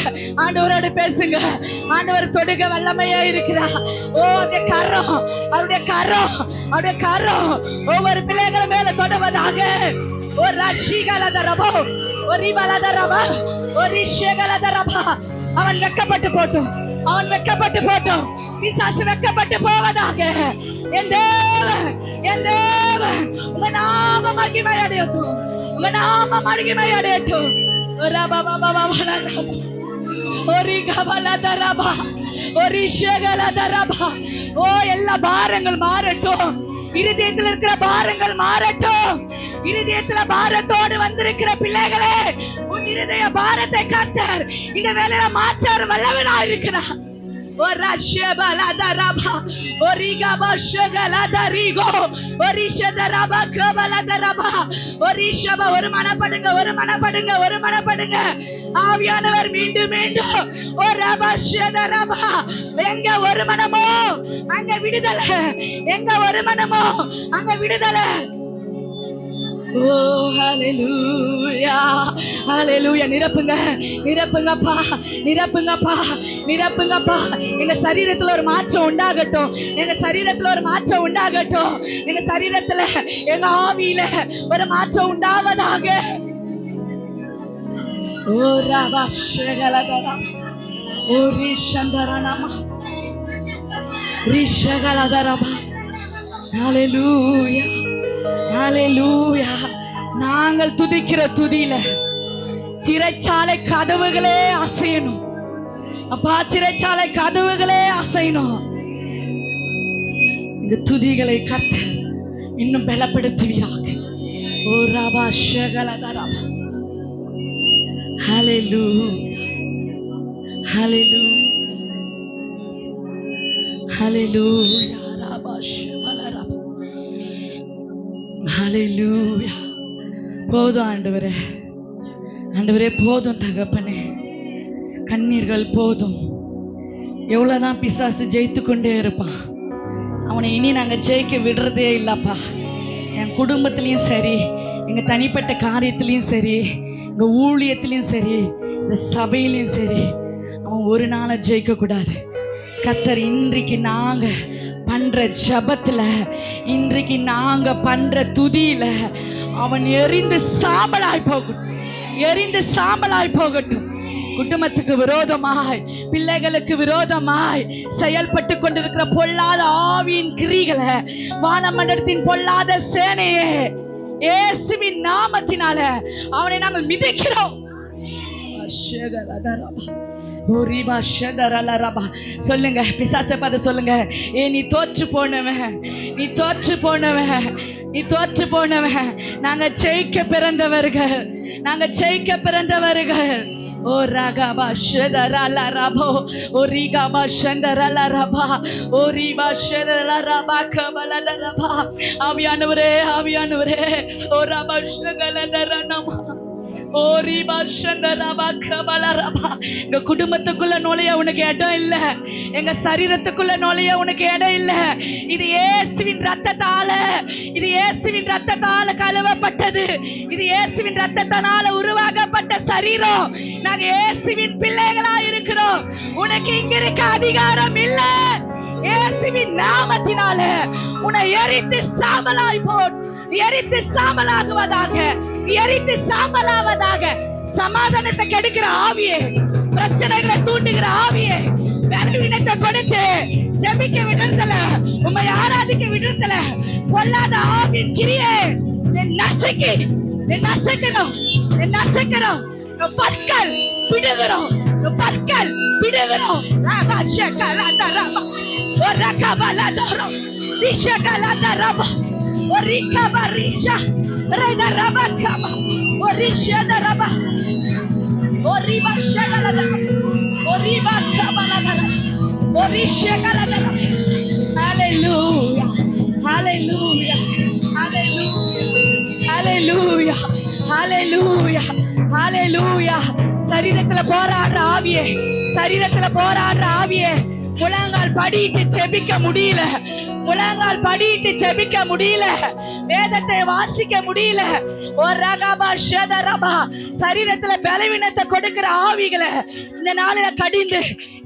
ஆண்டவரோட பேசுங்க. ஆண்டவர் தொடுக வல்லமையா இருக்கிறார். ஓ அவருடைய கரம், அவருடைய கரம், அவருடைய கரம் ஒவ்வொரு பிள்ளைகள் மேல தொடுவதாக. ஓ ரஷிகலா ரபோ, ஓ ரிபலா ரபா, ஓ ரிஷகலா ரபா. அவன் வெட்கப்பட்டு போட்டும், அவன் வெட்கப்பட்டு போட்டும், பிசாசு வெட்கப்பட்டு போவதாக. என் தேவன், என் தேவன் உங்க நாம மகிமை அடையட்டும், உங்க நாம மகிமை அடையட்டும். ரபா பாபா பாபா, ஒரு கபலத ரபா, ஒரு ஷகலத ரபா. ஓ எல்லா பாரங்கள் மாறட்டும், இருதயத்தில் இருக்கிற பாரங்கள் மாறட்டும். இருதயத்துல பாரத்தோடு வந்திருக்கிற பிள்ளைகளே, உன் இருதய பாரத்தை கர்த்தர் இந்த வேளையில மாற்ற வல்லவனா இருக்கிறார். ஓ ரஷபலத ரபா, ஓ ரிகபா ஷகலத ரிகோ, ஓ ரிஷத ரபா கபலத ரபா, ஓ ரிஷப. ஒரு மனப்படுங்க, ஒரு மனப்படுங்க, ஒரு மனப்படுங்க. ஆவியானவர் மீண்டும் மீண்டும் ஓ ரபா ஷத ரபா. எங்க ஒரு மனமோ அங்க விடுதலை, எங்க ஒரு மனமோ அங்க விடுதலை. ஓ ஹalleluya, ஹalleluya. நிரப்புங்க, நிரப்புங்கப்பா, நிரப்புங்கப்பா, நிரப்புங்கப்பா. எங்க சரீரத்துல ஒரு மாற்றம் உண்டாகட்டும், எங்க சரீரத்துல ஒரு மாற்றம் உண்டாகட்டும், எங்க சரீரத்துல எங்க ஆவியில ஒரு மாற்றம் உண்டாவதாக. ஓ ரபா ஷகலதரா, ஓ ரிஷந்தரனமா, ரிஷகலதரபா. ஹalleluya, ஹalleluya. நாங்கள் துதிக்கிற துதியில சிறைச்சாலை கதவுகளே அசையணும் அப்பா, சிறைச்சாலை கதவுகளே அசையணும். இந்த துதிகளை கர்த்தர் இன்னும் பலப்படுத்துவீராக. ஓ ரபா ஷகலதரா. ஹalleluya, ஹalleluya, ஹalleluya. ரபா ஷகலதரா. ஹalleluya. போதும் ஆண்டவரே, ஆண்டவரே போதும் தகப்பனே. கண்ணீர்கள் போதும். எவ்வளவுதான் பிசாசு ஜெயித்து கொண்டே இருப்பான், அவனை இனி நாங்க ஜெயிக்க விடுறதே இல்லப்பா. என் குடும்பத்திலையும் சரி, எங்க தனிப்பட்ட காரியத்திலையும் சரி, எங்க ஊழியத்திலையும் சரி, இந்த சபையிலையும் சரி, அவன் ஒரு நாளை ஜெயிக்க கூடாது. கர்த்தர் இன்றைக்கு நாங்க பண்ற ஜபத்துல, இன்றைக்கு நாங்க பண்ற துதியில அவன் எரிந்து சாம்பலாய் போகட்டும், எரிந்து சாம்பலாய் போகட்டும். குடும்பத்துக்கு விரோதமாய், பிள்ளைகளுக்கு விரோதமாய் செயல்பட்டு கொண்டிருக்கிற பொல்லாத ஆவியின் கிரிகளை, வானமண்டலத்தின் பொல்லாத சேனையே, இயேசுவின் நாமத்தினால அவனை நாங்கள் மிதிக்கிறோம். சொல்லுங்க, பிசாசை பார்த்து சொல்லுங்க, ஏ நீ தோற்று போனவன், நீ தோற்று போனவன், நீ தோற்று போனவன். நாங்க ஜெயிக்க பிறந்தவர்கள், நாங்க ஜெயிக்க பிறந்தவர்கள். ஓ ரகபா ஷதரல ரபோ, ஓ ரிகபா ஷந்தரல ரபா, ஓ ரிபா ஷதரல ரபா கபலத ரபா. ஆவியானவரே, ஆவியானவரே, ஓ ரபா ஷகலதரனமா, ஓ ரிபா ஷந்தரபா கபல ரபா. எங்க குடும்பத்துக்குள்ள நுழைய உனக்கு இடம் இல்ல, எங்க சரீரத்துக்குள்ள நுழைய உனக்கு இடம் இல்ல. இது இயேசுவின் ரத்தத்தால, இது இயேசுவின் ரத்தத்தால கழுவப்பட்டது, இது இயேசுவின் ரத்தத்தினால உருவாக்கப்பட்ட சரீரம். நாங்க இயேசுவின் பிள்ளைகளா இருக்கிறோம். உனக்கு இங்க இருக்க அதிகாரம் இல்ல. இயேசுவின் நாமத்தினால உன்னை எரித்து சாம்பலாய் போட், எரித்து சாம்பலாகுவதாக, எரித்து சாம்பலாவதாக. சமாதானத்தை கெடுக்கிற ஆவியே, பிரச்சனைகளை தூண்டுகிற ஆவியே, பலவீனத்தை கொடுத்து ஜெபிக்க விடுறதுல, உம்மை ஆராதிக்க விடுறதுல பொல்லாத ஆவியின் கிரியே நசுக்கி, நசுக்கணும், நசுக்கணும். பற்கள் விடுகிறோம், பற்கள் பிடுகிறோம். ரபா ஷகலத ரபா ஒரகபலத ரிஷகலத ரபா ஒரிகப ரிஷா ரெத ரபா கபா ஒரிஷத ரபா ஒரிபா ஷகலத ஒரிபா கபலத ஒரிஷகலத ரபா. ஹalleluya hallelujah hallelujah hallelujah hallelujah hallelujah. சரீரத்துல போராடுற ஆவியே, சரீரத்துல போராடுற ஆவியே, முழங்கால் படிட்டு செபிக்க முடியல, முழங்கால் படிட்டு செபிக்க முடியல, வேதத்தை வாசிக்க முடியல. ஒரு ரகபா ஷதரபா சரீரத்துல பலவீனத்தை கொடுக்கிற ஆவிகளை இந்த நாளில கடிந்து,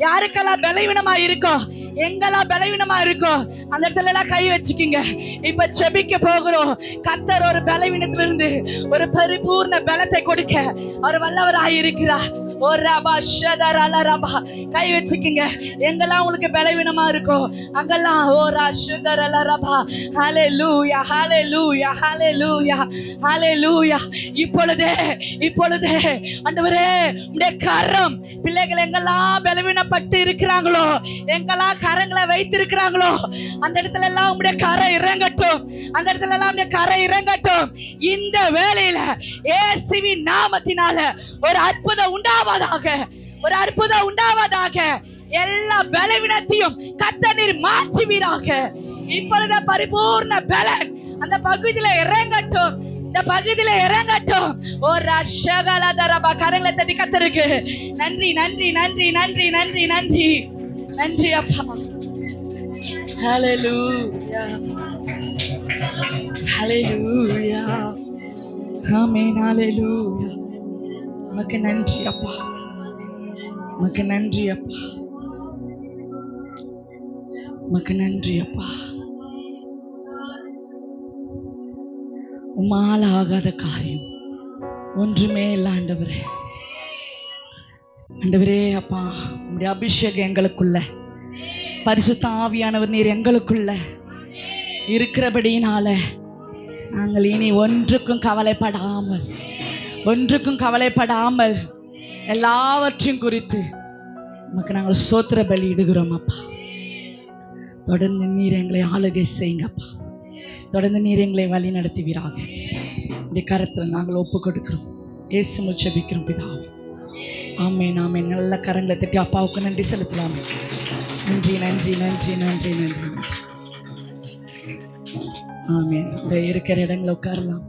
யாருக்கெல்லாம் பலவீனமா இருக்கோ, எங்கெல்லாம் பலவீனமா இருக்கோ அந்த இடத்துல எல்லாம் கை வச்சுக்கிங்க. இப்ப செபிக்க போகிறோம். கர்த்தர் ஒரு பலவீனத்துல இருந்து ஒரு பரிபூர்ண பலத்தை கொடுக்க அவர் வல்லவராய் இருக்கிறார். ஒரு ரபா ஷதரல ரபா கை வச்சுக்கிங்க. எங்கெல்லாம் உங்களுக்கு பலவீனமா இருக்கோ அங்கெல்லாம் ஓரா ஷதரல ரபா. ஹalleluya hallelujah hallelujah hallelujah. இப்பொழுதே இப்பொழுதே ஆண்டவரே உம்முடைய கரம் பிள்ளைகள் எங்கெல்லாம் பலவீனப்பட்டு இருக்கிறாங்களோ, எங்கெல்லாம் கரங்களை வைத்திருக்கிறாங்களோ அந்த இடத்துல எல்லாம் உம்முடைய கரை இறங்கட்டும், அந்த இடத்துல எல்லாம் உம்முடைய கரை இறங்கட்டும். இந்த வேளையில இயேசுவின் நாமத்தினால ஒரு அற்புதம் உண்டாவதாக, ஒரு அற்புதம் உண்டாவதாக. எல்லா பலவீனத்தையும் கர்த்தர் நீர் மாற்றுவீராக. இப்பொழுது பரிபூர்ண பலன் அந்த பகுதியில இறங்கட்டும், இந்த பகுதியில இறங்கட்டும். ஒரு ரஷகலதரபா கரங்களை தட்டி கர்த்தருக்கு நன்றி நன்றி நன்றி நன்றி நன்றி நன்றி நன்றி அப்பா. ஹalleluya ஹalleluya ஆமென் ஹalleluya. உமக்கு நன்றி அப்பா, உமக்கு நன்றி அப்பா, உமக்கு நன்றி அப்பா. உம்மால் ஆகாத காரியம் ஒன்றுமே இல்லை ஆண்டவரே. ஆண்டவரே அப்பா, உம்முடைய அபிஷேகம் எங்களுக்குள்ள, பரிசுத்த ஆவியானவர் நீர் எங்களுக்குள்ள இருக்கிறபடியினால நாங்கள் இனி ஒன்றுக்கும் கவலைப்படாமல், ஒன்றுக்கும் கவலைப்படாமல் எல்லாவற்றையும் குறித்து உமக்கு நாங்கள் ஸ்தோத்திர பலி இடுகிறோம் அப்பா. தொடர்ந்து நீர் எங்களை ஆளுகை செய்யுங்கப்பா, தொடர்ந்து நீர் எங்களை வழி நடத்துவீராக. இந்த கரத்தில் நாங்கள் ஒப்பு கொடுக்கிறோம், இயேசு ஜெபிக்கிறோம் பிதாவே, ஆமென் ஆமென். நல்ல கரங்களை தட்டி அப்பாவுக்கு நன்றி செலுத்தலாமே. நன்றி நன்றி நன்றி நன்றி நன்றி நன்றி. ஆமென். இருக்கிற இடங்களை உட்காரலாம்.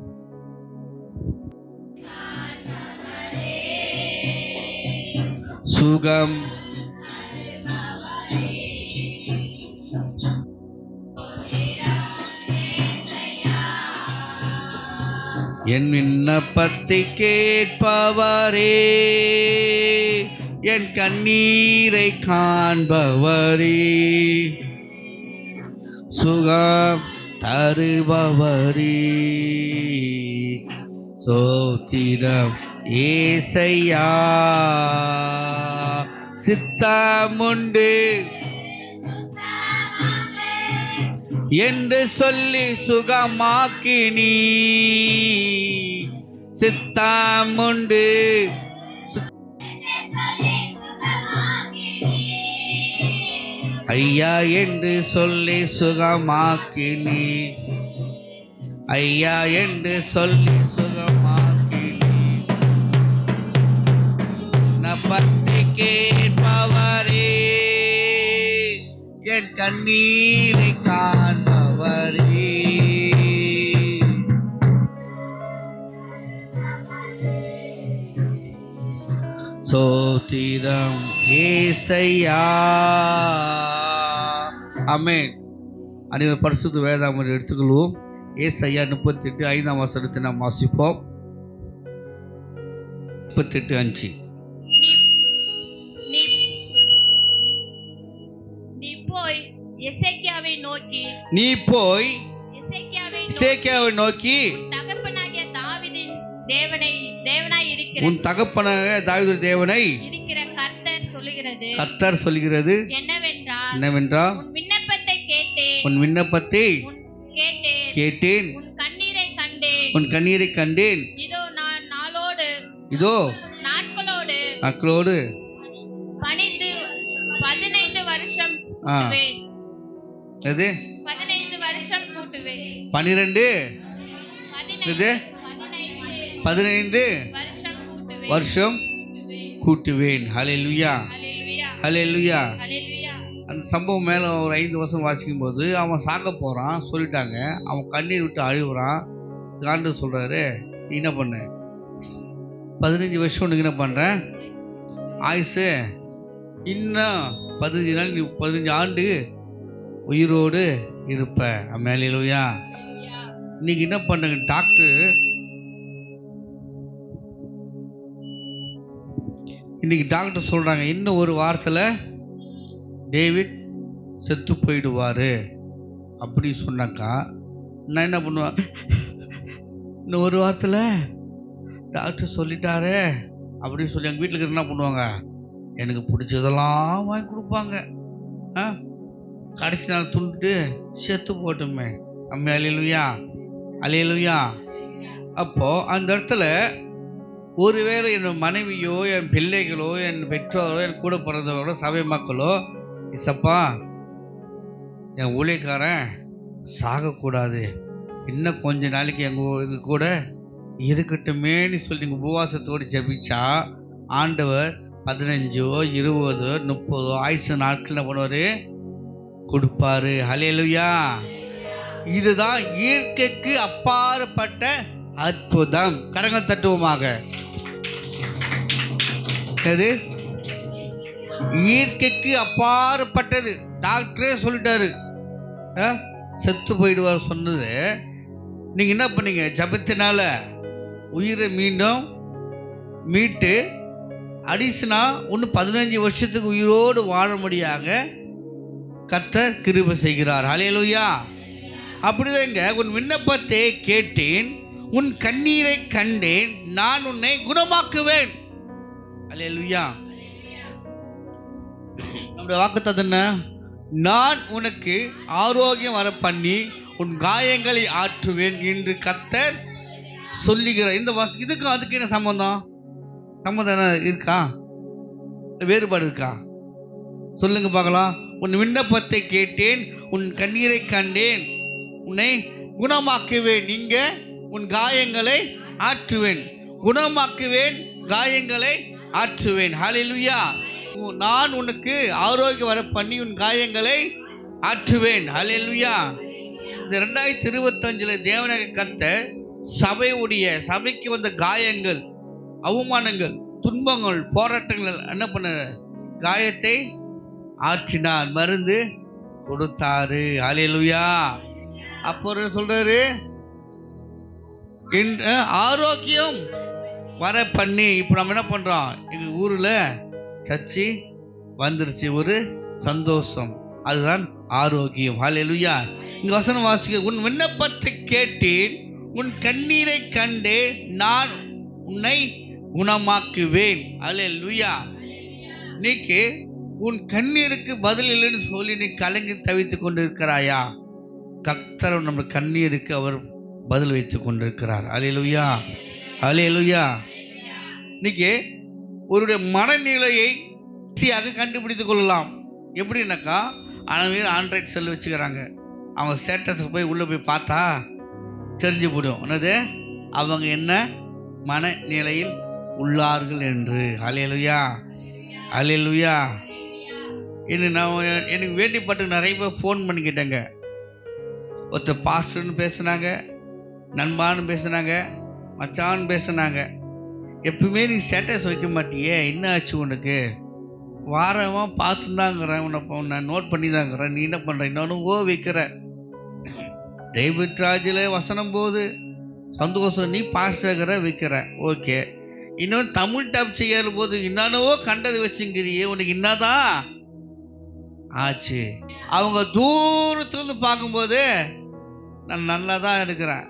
சுகம் என் விண்ணப்பத்தை கேட்பவரே, என் கண்ணீரை காண்பவரே, சுகம் தருபவரே, சோத்திரம் ஏசையா. சித்தமுண்டு என்று சொல்லி சுகமாக்கினி, சித்தமுண்டு ஐயா என்று சொல்லி சுகமாக்கினி, ஐயா என்று சொல்லி சுகமாக்கினி. நபத்தை கேட்பவரே, என் கண்ணீரை காண்பவரே, சோத்திரம் ஏசையா. ஆமென். அனைவரும் பரிசுத்த வேதாகமத்தை எடுத்துக்கொள்வோம். ஏசாயா 38:5 நாம் வாசிப்போம். 38:5. நீ போய் எசேக்கியாவை நோக்கி தகப்பனாகிய தாவீதின் தேவனாய் இருக்கிற உன் தகப்பனாக தாவீது தேவனை இருக்கிற கர்த்தர் சொல்கிறது என்னவென்றால் உன் விண்ணப்பத்தை கேட்டேன், உன் கண்ணீரை கண்டேன். இதோ நாட்களோடு கூட்டுவேன். எது 15 வருஷம் கூட்டுவேன். 12 இது 15 வருஷம் கூட்டுவேன். வருஷம் கூட்டுவேன். ஹல்லேலூயா, ஹல்லேலூயா, ஹல்லேலூயா. ஹல்லேலூயா. அந்த சம்பவம் மேலே ஒரு 5 வருஷம் வாசிக்கும் போது அவன் சாக்க போகிறான் சொல்லிட்டாங்க. அவன் கண்ணீர் விட்டு அழுகுறான். ஆண்டவர் சொல்கிறாரு, நீ என்ன பண்ண, 15 வருஷம் உனக்கு என்ன பண்ணுறேன் ஆயுசு, இன்னும் 15 நாள் நீ 15 ஆண்டு உயிரோடு இருப்ப. ஹல்லேலூயா. இன்னைக்கு என்ன பண்ணுங்க, டாக்டர் இன்னைக்கு டாக்டர் சொல்கிறாங்க இன்னும் ஒரு வாரத்தில் டேவிட் செத்து போயிடுவார் அப்படி சொன்னாக்கா நான் என்ன பண்ணுவேன், இன்னும் ஒரு வாரத்தில் டாக்டர் சொல்லிட்டாரு அப்படின்னு சொல்லி எங்கள் வீட்டில் என்ன பண்ணுவாங்க, எனக்கு பிடிச்சதெல்லாம் வாங்கி கொடுப்பாங்க. கடைசி நாள் துண்டுட்டு செத்து போட்டுமே. ஹல்லேலூயா, ஹல்லேலூயா. அப்போது அந்த இடத்துல ஒருவேளை என் மனைவியோ என் பிள்ளைகளோ என் பெற்றோரோ என் கூட பிறந்தவர்களோ சபை மக்களோ, இசப்பா என் ஊழியக்காரன் சாகக்கூடாது, இன்னும் கொஞ்ச நாளைக்கு எங்கள் கூட இருக்கட்டுமேன்னு சொல்லி நீங்கள் உபவாசத்தோடு ஜபிச்சா ஆண்டவர் 15 20 30 ஆயுசு நாட்கள் என்ன பண்ணுவார், கொடுப்பாரு. ஹல்லேலூயா. இதுதான் இயற்கைக்கு அப்பாற்பட்ட அற்புதம். கரங்கள் தட்டுவோமாக. அது இயற்கைக்கு அப்பாற்பட்டது. டாக்டரே சொல்லிட்டாரு செத்து போயிடுவார் சொன்னது. நீங்க என்ன பண்ணீங்க, ஜபத்தினால உயிரை மீண்டும் மீட்டு அடிஷனா இன்னும் 15 வருஷத்துக்கு உயிரோடு வாழும்படியாக கர்த்தர் கிருபை செய்கிறார். ஹல்லேலூயா. அப்படிதாங்க, உன் விண்ணப்பத்தை கேட்டேன், உன் கண்ணீரை கண்டேன், நான் உன்னை குணமாக்குவேன். ஹல்லேலூயா. நம்முடைய வாக்குத்தத்தம் என்ன, நான் உனக்கு ஆரோக்கியம் வர பண்ணி உன் காயங்களை ஆற்றுவேன் என்று கர்த்தர் சொல்லுகிறார். இந்த இதுக்கும் அதுக்கு என்ன சம்பந்தம், சம்பந்தம் இருக்கா, வேறுபாடு இருக்கா? சொல்லுங்க பார்க்கலாம். உன் விண்ணப்பத்தை கேட்டேன், உன் கண்ணீரை கண்டேன், உன்னை குணமாக்குவேன், இங்க உன் காயங்களை ஆற்றுவேன், குணமாக்குவேன், காயங்களை ஆற்றுவேன். ஹல்லேலூயா. நான் உனக்கு ஆரோக்கியம் வர பண்ணி உன் காயங்களை ஆற்றுவேன். ஹல்லேலூயா. இந்த 2025 தேவனாக கர்த்தர் சபைக்கு வந்த காயங்கள், அவமானங்கள், துன்பங்கள், போராட்டங்கள் என்ன பண்ண, காயத்தை ஆற்றினார், மருந்து கொடுத்தாரு. ஹல்லேலூயா. அப்போ சொல்றாரு ஆரோக்கியம் வர பண்ணி. இப்போ நம்ம என்ன பண்றோம், எங்க ஊர்ல சர்ச்சு வந்துருச்சு, ஒரு சந்தோஷம், அதுதான் ஆரோக்கியம். ஹல்லேலூயா. இங்க வசனம் வாசிக்க, உன் விண்ணப்பத்தை கேட்டேன், உன் கண்ணீரை கண்டே, நான் உன்னை குணமாக்குவேன். ஹல்லேலூயா. இன்னைக்கு உன் கண்ணீருக்கு பதில் இல்லைன்னு சொல்லி நீ கலங்கி தவித்துக் கொண்டிருக்கிறாயா? கர்த்தர் நம்ம கண்ணீருக்கு அவர் பதில் வைத்துக் கொண்டிருக்கிறார். ஹல்லேலூயா, ஹல்லேலூயா. இன்னைக்கு ஒருடைய மனநிலையை ஈஸியாக கண்டுபிடித்துக் கொள்ளலாம். எப்படின்னாக்கா, அனைவரும் ஆண்ட்ராய்டு செல் வச்சுக்கிறாங்க. அவங்க ஸ்டேட்டஸை போய் உள்ளே போய் பார்த்தா தெரிஞ்சு போடும் என்னது அவங்க என்ன மனநிலையில் உள்ளார்கள் என்று. ஹல்லேலூயா, ஹல்லேலூயா. எனக்கு வேண்டிப்பட்டு நிறைய பேர் ஃபோன் பண்ணிக்கிட்டேங்க. ஒருத்தர் பாஸ்டர்னு பேசுனாங்க, நண்பான்னு பேசுனாங்க, மச்சான்னு பேசுனாங்க. எப்பவுமே நீ ஸ்டேட்டஸ் வைக்க மாட்டியே, என்ன ஆச்சு உனக்கு? வாரமாக பார்த்துதாங்கிறேன், உன்னை நோட் பண்ணி தாங்கிறேன், நீ என்ன பண்ணுற, இன்னொன்று வைக்கிற. டேவிட் ராஜில் வசனம் போது சந்தோஷம், நீ பாஸ்டர்கிற வைக்கிற, ஓகே. இன்னொன்று தமிழ் டாப் செய்யற போது என்னவோ கண்டது வச்சுங்கிறியே, உனக்கு என்னதான் ஆச்சு? அவங்க தூரத்துலேருந்து பார்க்கும்போது நான் நல்லா தான் இருக்கிறேன்,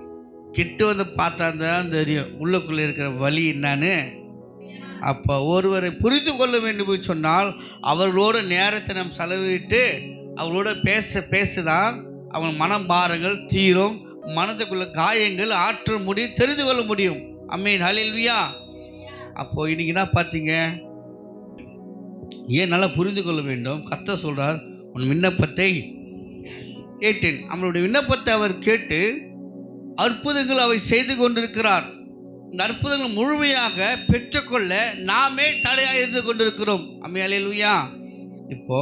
கிட்ட வந்து பார்த்தா தான் தெரியும் உள்ளுக்குள்ளே இருக்கிற வலி என்னான்னு. அப்போ ஒருவரை புரிந்து கொள்ள வேண்டும் சொன்னால் அவர்களோட நேரத்தை நாம் செலவிட்டு அவர்களோட பேசதான் அவங்க மனம் பாரங்கள் தீரும், மனதுக்குள்ள காயங்கள் ஆற்ற முடியும், தெரிந்து கொள்ள முடியும். ஆமென், ஹல்லேலூயா. அப்போ இன்னைக்கு என்ன பார்த்தீங்க, ஏன் நல்லா புரிந்து கொள்ள வேண்டும். கர்த்தர் சொல்றார், உன் விண்ணப்பத்தை கேட்டேன். நம்மளுடைய விண்ணப்பத்தை அவர் கேட்டு அற்புதங்கள் அவை செய்து கொண்டிருக்கிறார். இந்த அற்புதங்கள் முழுமையாக பெற்றுக்கொள்ள நாமே தடையாக இருந்து கொண்டிருக்கிறோம். அல்லேலூயா. இப்போ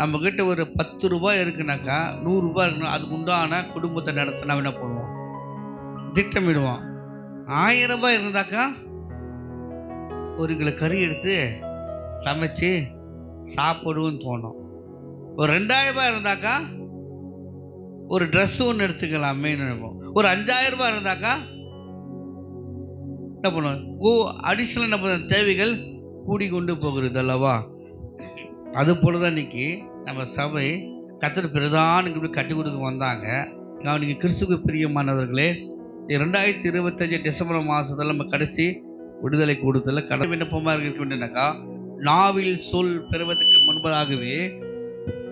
நம்ம கிட்ட ஒரு 10 ரூபாய் இருக்குனாக்கா 100 ரூபாய் இருக்குன்னா அதுக்கு உண்டான குடும்பத்தை நடத்த நம்ம என்ன பண்ணுவோம்? திட்டமிடுவோம். 1000 ரூபாய் இருந்தாக்கா ஒரு கிலோ கறி எடுத்து சமைச்சு சாப்பிடுவோன்னு தோணும். ஒரு 2000 ரூபாய் இருந்தாக்கா ஒரு ட்ரெஸ் ஒன்று எடுத்துக்கலாமே நினைப்போம். ஒரு 5000 ரூபாய் இருந்தாக்கா என்ன பண்ணுவோம்? அடிஷனல் என்ன பண்ண தேவைகள் கூடி கொண்டு போகிறது அல்லவா? அது போலதான் இன்னைக்கு நம்ம சபை கர்த்தர் பிரதான கட்டி கொடுக்க வந்தாங்க. நீங்க கிறிஸ்துக்கு பிரியமானவர்களே, 2025 டிசம்பர் மாதத்தில் நம்ம கடைசி விடுதலை கூடுதல கடை விண்ணப்பமாக இருக்க வேண்டியனாக்கா, நாவில் சொல் பெறுவதற்கு முன்பதாகவே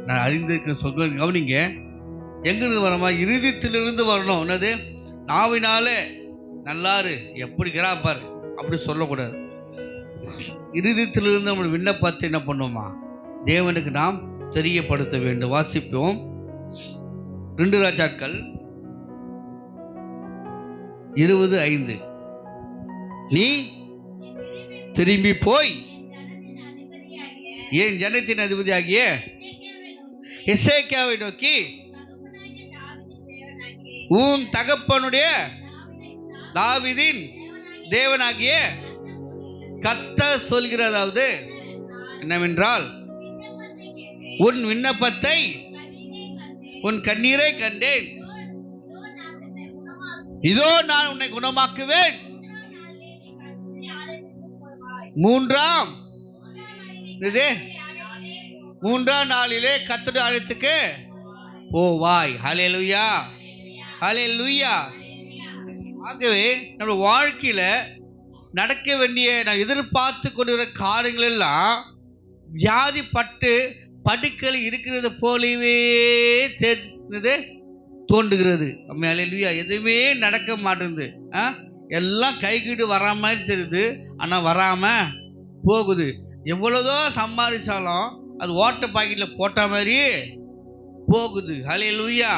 நான் அறிந்திருக்கிற சொல்ல கவனிங்க. எங்கிருந்து வரமா? இருதயத்திலிருந்து வரணும். என்னது? நாவினாலே நல்லாரு எப்படி கிராப்பார் அப்படி சொல்லக்கூடாது. இருதயத்திலிருந்து நம்ம விண்ணப்பத்தை என்ன பண்ணுவோமா? தேவனுக்கு நாம் தெரியப்படுத்த வேண்டும். வாசிப்போம் 2 ராஜாக்கள் 20:5. நீ திரும்பி போய் என் ஜனத்தின் அதிபதியாகிய எசேக்கியாவை நோக்கி உன் தகப்பனுடைய தாவீதின் தேவனாகிய கர்த்தர் சொல்கிறதாவது என்னவென்றால், உன் விண்ணப்பத்தை உன் கண்ணீரை கண்டேன், இதோ நான் உன்னை குணமாக்குவேன். 3ஆம் நாளிலே கர்த்தருடைய ஆலயத்துக்கு போவாய். ஹல்லேலூயா, ஹல்லேலூயா. ஆகவே நம்ம வாழ்க்கையில நடக்க வேண்டிய நான் எதிர்பார்த்து கொண்டிருக்கிற காரியங்கள் எல்லாம் வியாதிப்பட்டு படுக்கையில் இருக்கிறது போலவே தோன்றுகிறது. அல்லேலூயா. எதுவுமே நடக்க மாட்டேங்குது. எல்லாம் கைகீடு வரா மாதிரி தெரியுது, ஆனா வராம போகுது. எவ்வளவுதோ சம்பாதிச்சாலும் அது ஓட்ட பாக்கெட்ல போட்ட மாதிரி போகுது. அல்லேலூயா.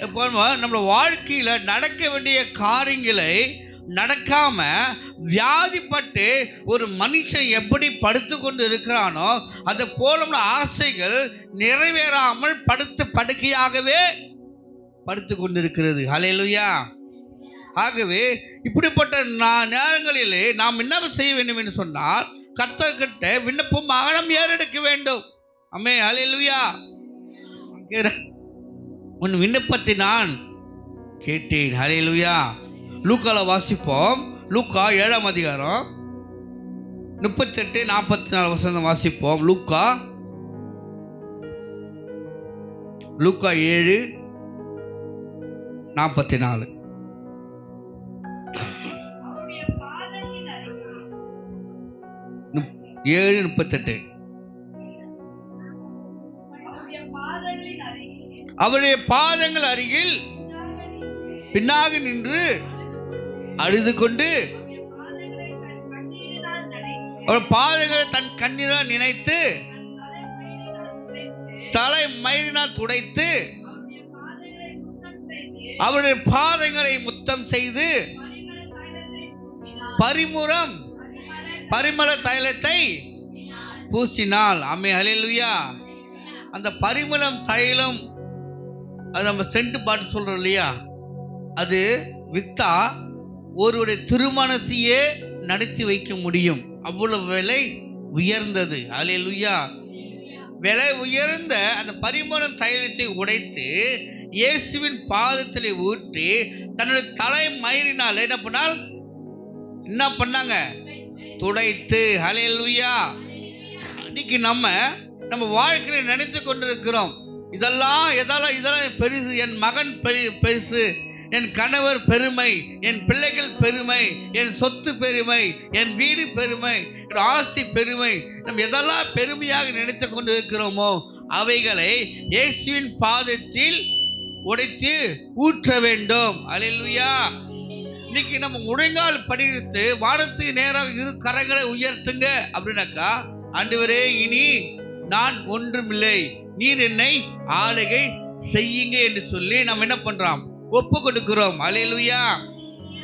இப்போ நம்ம வாழ்க்கையில நடக்க வேண்டிய காரியங்களை நடக்காம வியாதிப்பட்டு ஒரு மனுஷன் எப்படி படுத்து கொண்டு இருக்கிறானோ அதை போல ஆசைகள் நிறைவேறாமல் படுக்கையாகவே படுத்து கொண்டிருக்கிறது. ஹல்லேலூயா. ஆகவே இப்படிப்பட்ட நேரங்களிலே நாம் என்ன செய்ய வேண்டும் என்று சொன்னால், கர்த்தர்கிட்ட விண்ணப்பமாக நாம் ஏறெடுக்க வேண்டும். ஆமென். ஹல்லேலூயா. உன் விண்ணப்பத்தை நான் கேட்டேன். ஹல்லேலூயா. லூக்கால வாசிப்போம். லூக்கா 7ஆம் அதிகாரம் 38-44 வசனம் வாசிப்போம். லூக்கா 7:44. அவருடைய பாதங்கள் அருகில் பின்னாக நின்று அழுது கொண்டு அவர் பாதங்களை தன் கண்ணீரால் நினைத்து தலை மயிரினால் துடைத்து அவருடைய பாதங்களை முத்தம் செய்து பரிமள தைலத்தை பூசினாள். ஆமென். ஹல்லேலூயா. அந்த பரிமளம் தைலம், அது நம்ம சென்ட் பாட்டு சொல்றோம் இல்லையா, அது வித்தா ஒருவருடைய திருமணத்தையே நடத்தி வைக்க முடியும். அவ்வளவு விலை உயர்ந்தது. ஹல்லேலூயா. விலை உயர்ந்த அந்த பரிமளம் தைலத்தை உடைத்து இயேசுவின் பாதத்திலே ஊற்றி தன்னுடைய தலை மயிரினால் என்ன பண்ணாங்க? துடைத்து. ஹல்லேலூயா. இன்னைக்கு நம்ம வாழ்க்கையில நினைத்து கொண்டிருக்கிறோம், இதெல்லாம் பெருசு, என் மகன் பெருசு, என் கணவர் பெருமை, என் பிள்ளைகள் பெருமை, என் சொத்து பெருமை, என் வீடு பெருமை, என் ஆஸ்தி பெருமை. நம்ம எதெல்லாம் பெருமையாக நினைத்து கொண்டு இருக்கிறோமோ அவைகளை இயேசுவின் பாதத்தில் உடைத்து ஊற்ற வேண்டும். அல்லேலூயா. இன்னைக்கு நம்ம முழங்கால் படித்து வானத்துக்கு நேராக 2 கரங்களை உயர்த்துங்க அப்படின்னாக்கா, ஆண்டவரே இனி நான் ஒன்றுமில்லை, நீர் என்னை ஆளுகை செய்யுங்க என்று சொல்லி நம்ம என்ன பண்றோம், ஒப்பு கொடுக்கிறோம். அல்லேலூயா.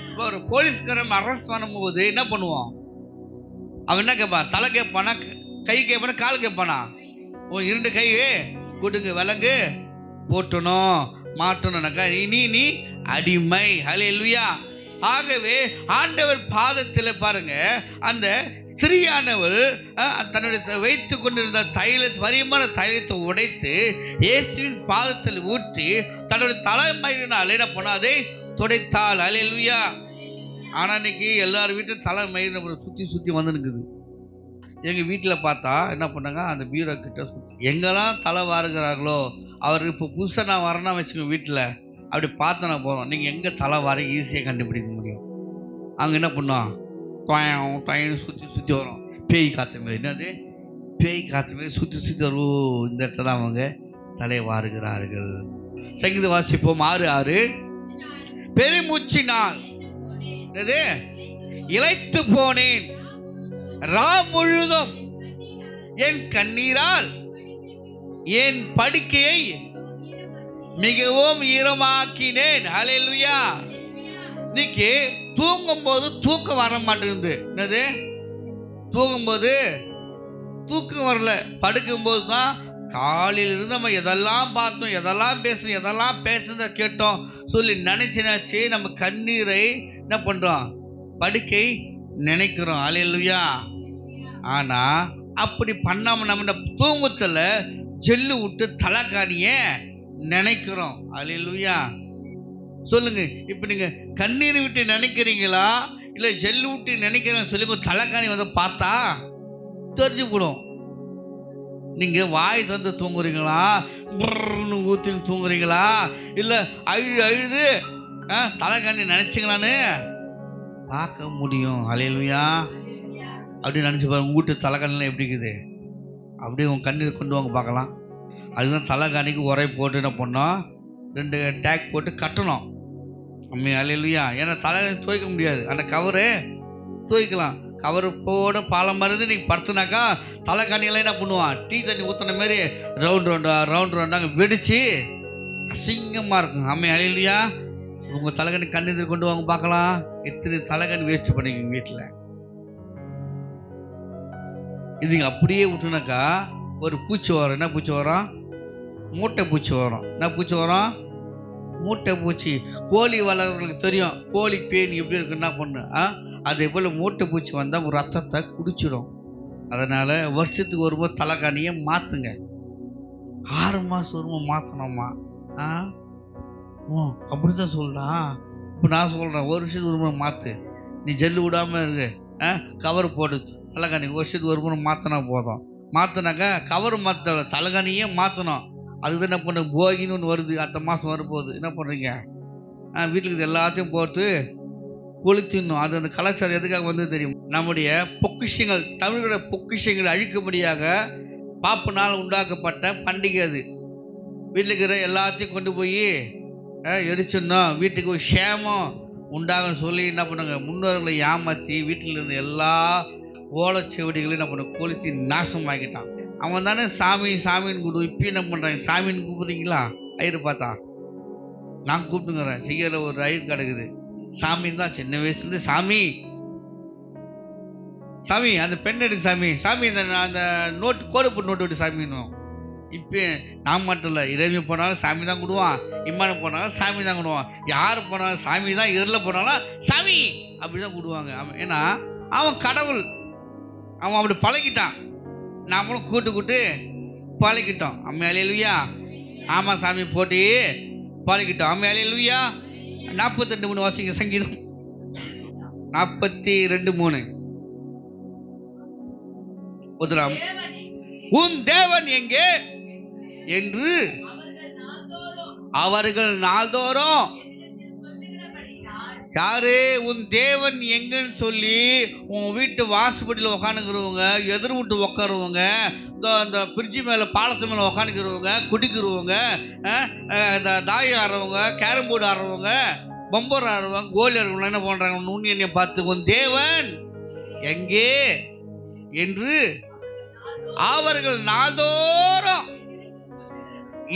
இப்போ ஒரு போலீஸ்காரன் அரெஸ்ட் பண்ணும்போது என்ன பண்ணுவோம், அவன் என்ன கேட்பான், தலை கேட்பானா, கை கேட்பானா, கால் கேட்பானா? இரண்டு கை கொடுங்க, விலங்கு போட்டணும், மாட்டணும்னாக்கா நீ அடிமை. அல்லேலூயா. ஆகவே ஆண்டவர் பாதத்தில் பாருங்க, அந்த ஸ்திரீயானவள் தன்னுடைய வைத்துக் கொண்டிருந்த பரியமான தைலத்தை உடைத்து இயேசுவின் பாதத்தில் ஊற்றி தன்னுடைய தலைமயிரினால் என்ன பண்ண அதை துடைத்தாள். அல்லேலூயா. ஆனா இன்னைக்கு எல்லார் வீட்டிலும் தலைமயிர் சுத்தி வந்துருக்குது. எங்க வீட்டில் பார்த்தா என்ன பண்ணாங்க, அந்த பீரோ கிட்ட எங்கெல்லாம் தலை வாருகிறார்களோ, அவர் இப்போ புதுசாக நான் வரேன்னா வச்சுக்கோங்க, வீட்டில் அப்படி பார்த்தனா போதும், நீங்கள் எங்கே தலை வார ஈஸியாக கண்டுபிடிக்க முடியும். அங்கே என்ன பண்ணுவோம், டொயன்னு சுற்றி வரும், பேய் காற்று மாரி. என்னது பேய் காற்று மாரி சுற்றி வரும். இந்த இடத்துல அவங்க தலை வாருகிறார்கள். சங்கீத வாசிப்போம் 6:6. பெருமூச்சினால் என்னது இளைத்து போனேன், ரா முழுதும் என் கண்ணீரால் என் படுக்கையை மிகவும் ஈரமாக்கினேன். அல்லேலூயா. இன்னைக்கு தூங்கும்போது தூக்கம் வர மாட்டேங்குது. என்னது தூங்கும்போது தூக்கம் வரல, படுக்கும்போது தான் காலையில இருந்து நம்ம எதெல்லாம் பார்த்தோம், எதெல்லாம் பேசணும், எதெல்லாம் பேசுறத கேட்டோம் சொல்லி நினைச்சுனாச்சு நம்ம கண்ணீரை என்ன பண்றோம், படுக்கை நினைக்கிறோம். அல்லேலூயா. ஆனா அப்படி பண்ணாம நம்ம தூங்கத்துல ஜெல்லு விட்டு தலைக்காணிய நினைக்கிறோம். அல்லேலூயா. சொல்லுங்க, இப்ப நீங்க கண்ணீர் விட்டு நினைக்கிறீங்களா இல்ல ஜெல்லு விட்டு நினைக்கிறீங்க சொல்லி தலைக்காணி வந்து பார்த்தா தெரிஞ்சு போடும். நீங்க வாய் தந்து தூங்குறீங்களா, ஊத்தி தூங்குறீங்களா, இல்ல அழுது தலைக்காணி நினைச்சீங்களான்னு பார்க்க முடியும். அல்லேலூயா. அப்படின்னு நினைச்சு பாருங்க, உங்க வீட்டு தலைக்காணிலாம் எப்படி இருக்குது, அப்படியே உங்க கண்ணீர் கொண்டு வாங்க பார்க்கலாம். அதுதான் தலைக்காணிக்கு உரை போட்டு என்ன பண்ணோம், 2 டேக் போட்டு கட்டணும். அல்லேலூயா. ஏன்னா தலைகாணி துவைக்க முடியாது, அந்த கவரு துவைக்கலாம். கவரு போட பாலம் மருந்து நீங்க படுத்துனாக்கா தலைக்காணியெல்லாம் என்ன பண்ணுவான், டீ தண்ணி ஊற்றின மாதிரி ரவுண்ட் வெடிச்சு அசிங்கமா இருக்கும். அல்லேலூயா. உங்க தலைகாணி கண்ணீர் கொண்டு வாங்க பார்க்கலாம். எத்தனை தலைகாணி வேஸ்ட் பண்ணிக்க வீட்டில். இதுங்க அப்படியே விட்டுனாக்கா ஒரு பூச்சி வரும். என்ன பூச்சி வரும், மூட்டை பூச்சி வரும். என்ன பூச்சி வரும், மூட்டை பூச்சி. கோழி வளர்றவங்களுக்கு தெரியும் கோழி பேன் எப்படி இருக்கு, என்ன பண்ணு. அதே போல மூட்டை பூச்சி வந்தால் ஒரு ரத்தத்தை குடிச்சிடும். அதனால வருஷத்துக்கு ஒரு முறை தலைக்காணியை மாத்துங்க. 6 மாசம் ஒரு முறை மாத்தணுமா? அப்படிதான் சொல்றா. இப்போ நான் சொல்றேன், ஒரு வருஷத்துக்கு ஒரு முறை மாத்து. நீ ஜெல்லு விடாம இருக்கு, கவர் போடு தலைக்காணி. வருஷத்துக்கு ஒரு முறை மாத்தினா போதும். மாத்தினாக்கா கவர் மாத்த தலைகாணியே மாற்றணும். அதுதான் என்ன பண்ண, போகின்னு ஒன்று வருது, அடுத்த மாதம் வரப்போகுது. என்ன பண்ணுறீங்க, வீட்டுக்கு எல்லாத்தையும் போட்டு கொளுத்திடணும். அது அந்த கலாச்சாரம் எதுக்காக வந்து தெரியும், நம்முடைய பொக்கிஷங்கள், தமிழோட பொக்கிஷங்கள் அழிக்கும்படியாக பாப்புனால் உண்டாக்கப்பட்ட பண்டிகை அது. வீட்டில் இருக்கிற எல்லாத்தையும் கொண்டு போய் எரிச்சிடணும், வீட்டுக்கு ஒரு சேமம் உண்டாகன்னு சொல்லி என்ன பண்ணுங்க, முன்னோர்களை ஏமாற்றி வீட்டில் இருந்த எல்லா ஓலைச்சுவடிகளையும் என்ன பண்ண கொளுத்தி நாசமாக்கிட்டான். அவன் தானே சாமின்னு கூப்பிடுவோம். இப்போ என்ன பண்ணுறாங்க, சாமின்னு கூப்பிடுறீங்களா? ஐயர் பார்த்தா நான் கூப்பிட்டுங்கிறேன். செய்யற ஒரு ஐயர் கிடக்குது, சாமின்னு தான் சின்ன வயசுலேருந்து சாமி சாமி அந்த பெண் எடுக்கு சாமி அந்த நோட்டு கோடு போட்டு நோட்டு விட்டு சாமின்னும். இப்போ நான் மட்டும் இல்லை, இரவி போனாலும் சாமி தான் கூடுவான், இம்மானம் போனாலும் சாமி தான் கூடுவான், யார் போனாலும் சாமி தான், இருள போனாலும் சாமி அப்படிதான் கூடுவாங்க. அவன் ஏன்னா அவன் கடவுள், அவன் அப்படி பழகிட்டான். நாமளும் கூட்டு பழகிட்டோம். அல்லேலூயா. ஆமாம் சாமி போட்டி பழகிட்டோம். அல்லேலூயா. 42:3 வாசிங்க சங்கீதம். 42:3. உன் தேவன் எங்கே என்று அவர்கள் நாள்தோறும், யாரு உன் தேவன் எங்கன்னு சொல்லி உன் வீட்டு வாசுபடியில் உக்காந்துக்கிறவங்க, எதிர் வீட்டு உக்காருவங்க, இந்த பிரிட்ஜு மேலே பாலத்து மேலே உக்காந்துக்கிறவங்க, குடிக்கிறவங்க, இந்த தாயம் ஆடுறவங்க, கேரம் போர்டு ஆடுறவங்க, பம்பர் ஆடுறவங்க, கோலி ஆடுறவங்க என்ன பண்ணுறாங்க, நுண்ணி என்னை பார்த்து உன் தேவன் எங்கே என்று அவர்கள் நாள்தோறும்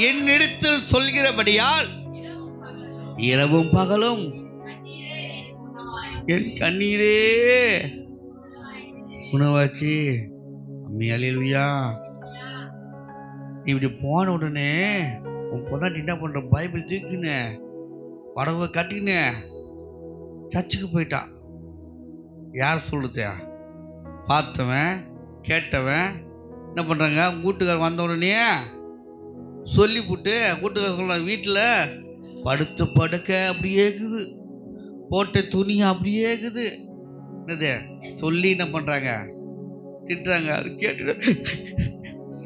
என்னிடத்தில் சொல்கிறபடியால் இரவும் பகலும் என் கண்ணீரே உணவாச்சு. அல்லேலூயா. இப்படி போன உடனே உன் பொண்டாட்டி என்ன பண்ற, பைபிள் தூக்கின்னு படவை கட்டின்னு சர்ச்சுக்கு போயிட்டா. யார் சொல்லுது? பார்த்தவன் கேட்டவன் என்ன பண்றாங்க, வீட்டுக்காரர் வந்த உடனே சொல்லி போட்டு வீட்டுக்காரர் சொல்ற, வீட்டில் படுத்து படுக்க அப்படியே இருக்குது, போட்ட துணி அப்படியே இருக்குது, என்னது சொல்லி என்ன பண்றாங்க, திட்டுறாங்க. அது கேட்டு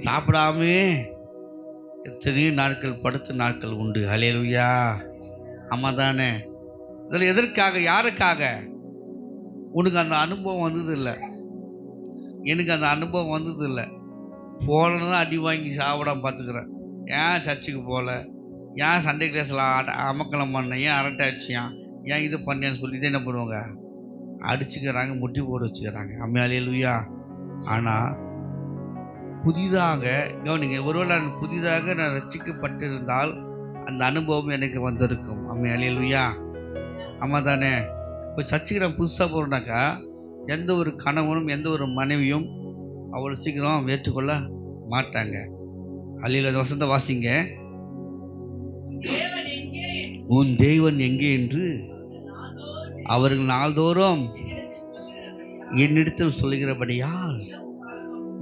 சாப்பிடாம எத்தனையோ நாட்கள் படுத்த நாட்கள் உண்டு. அல்லேலூயா. ஆமா தானே? இதில் எதற்காக, யாருக்காக? உனக்கு அந்த அனுபவம் வந்தது இல்லை, எனக்கு அந்த அனுபவம் வந்தது இல்லை. போலன்னு தான் அடி வாங்கி சாப்பிடாம பார்த்துக்கிறேன். ஏன் சர்ச்சுக்கு போகல, ஏன் சண்டே கிளாஸில் அமக்கலம் பண்ண, ஏன் அரட்டை அடிச்சியான், ஏன் இது பண்ணேன்னு சொல்லிட்டு என்ன பண்ணுவாங்க, அடிச்சுக்கிறாங்க, முட்டி போட்டு வச்சுக்கிறாங்க. அல்லேலூயா. ஆனால் புதிதாக கவனிங்க, ஒருவேளை நான் புதிதாக நான் ரட்சிக்கப்பட்டிருந்தால் அந்த அனுபவம் எனக்கு வந்திருக்கும். அல்லேலூயா. ஆமாம் தானே? இப்போ சர்ச்சுக்கு நான் புதுசாக போகிறோம்னாக்கா எந்த ஒரு கணவனும் எந்த ஒரு மனைவியும் அவ்வளோ சீக்கிரம் ஏற்றுக்கொள்ள மாட்டாங்க. அல்லேலூயா. வசந்த வாசிங்க. உன் தேவன் எங்கே என்று அவர்கள் நாள்தோறும் என்னிடத்தில் சொல்லுகிறபடியால்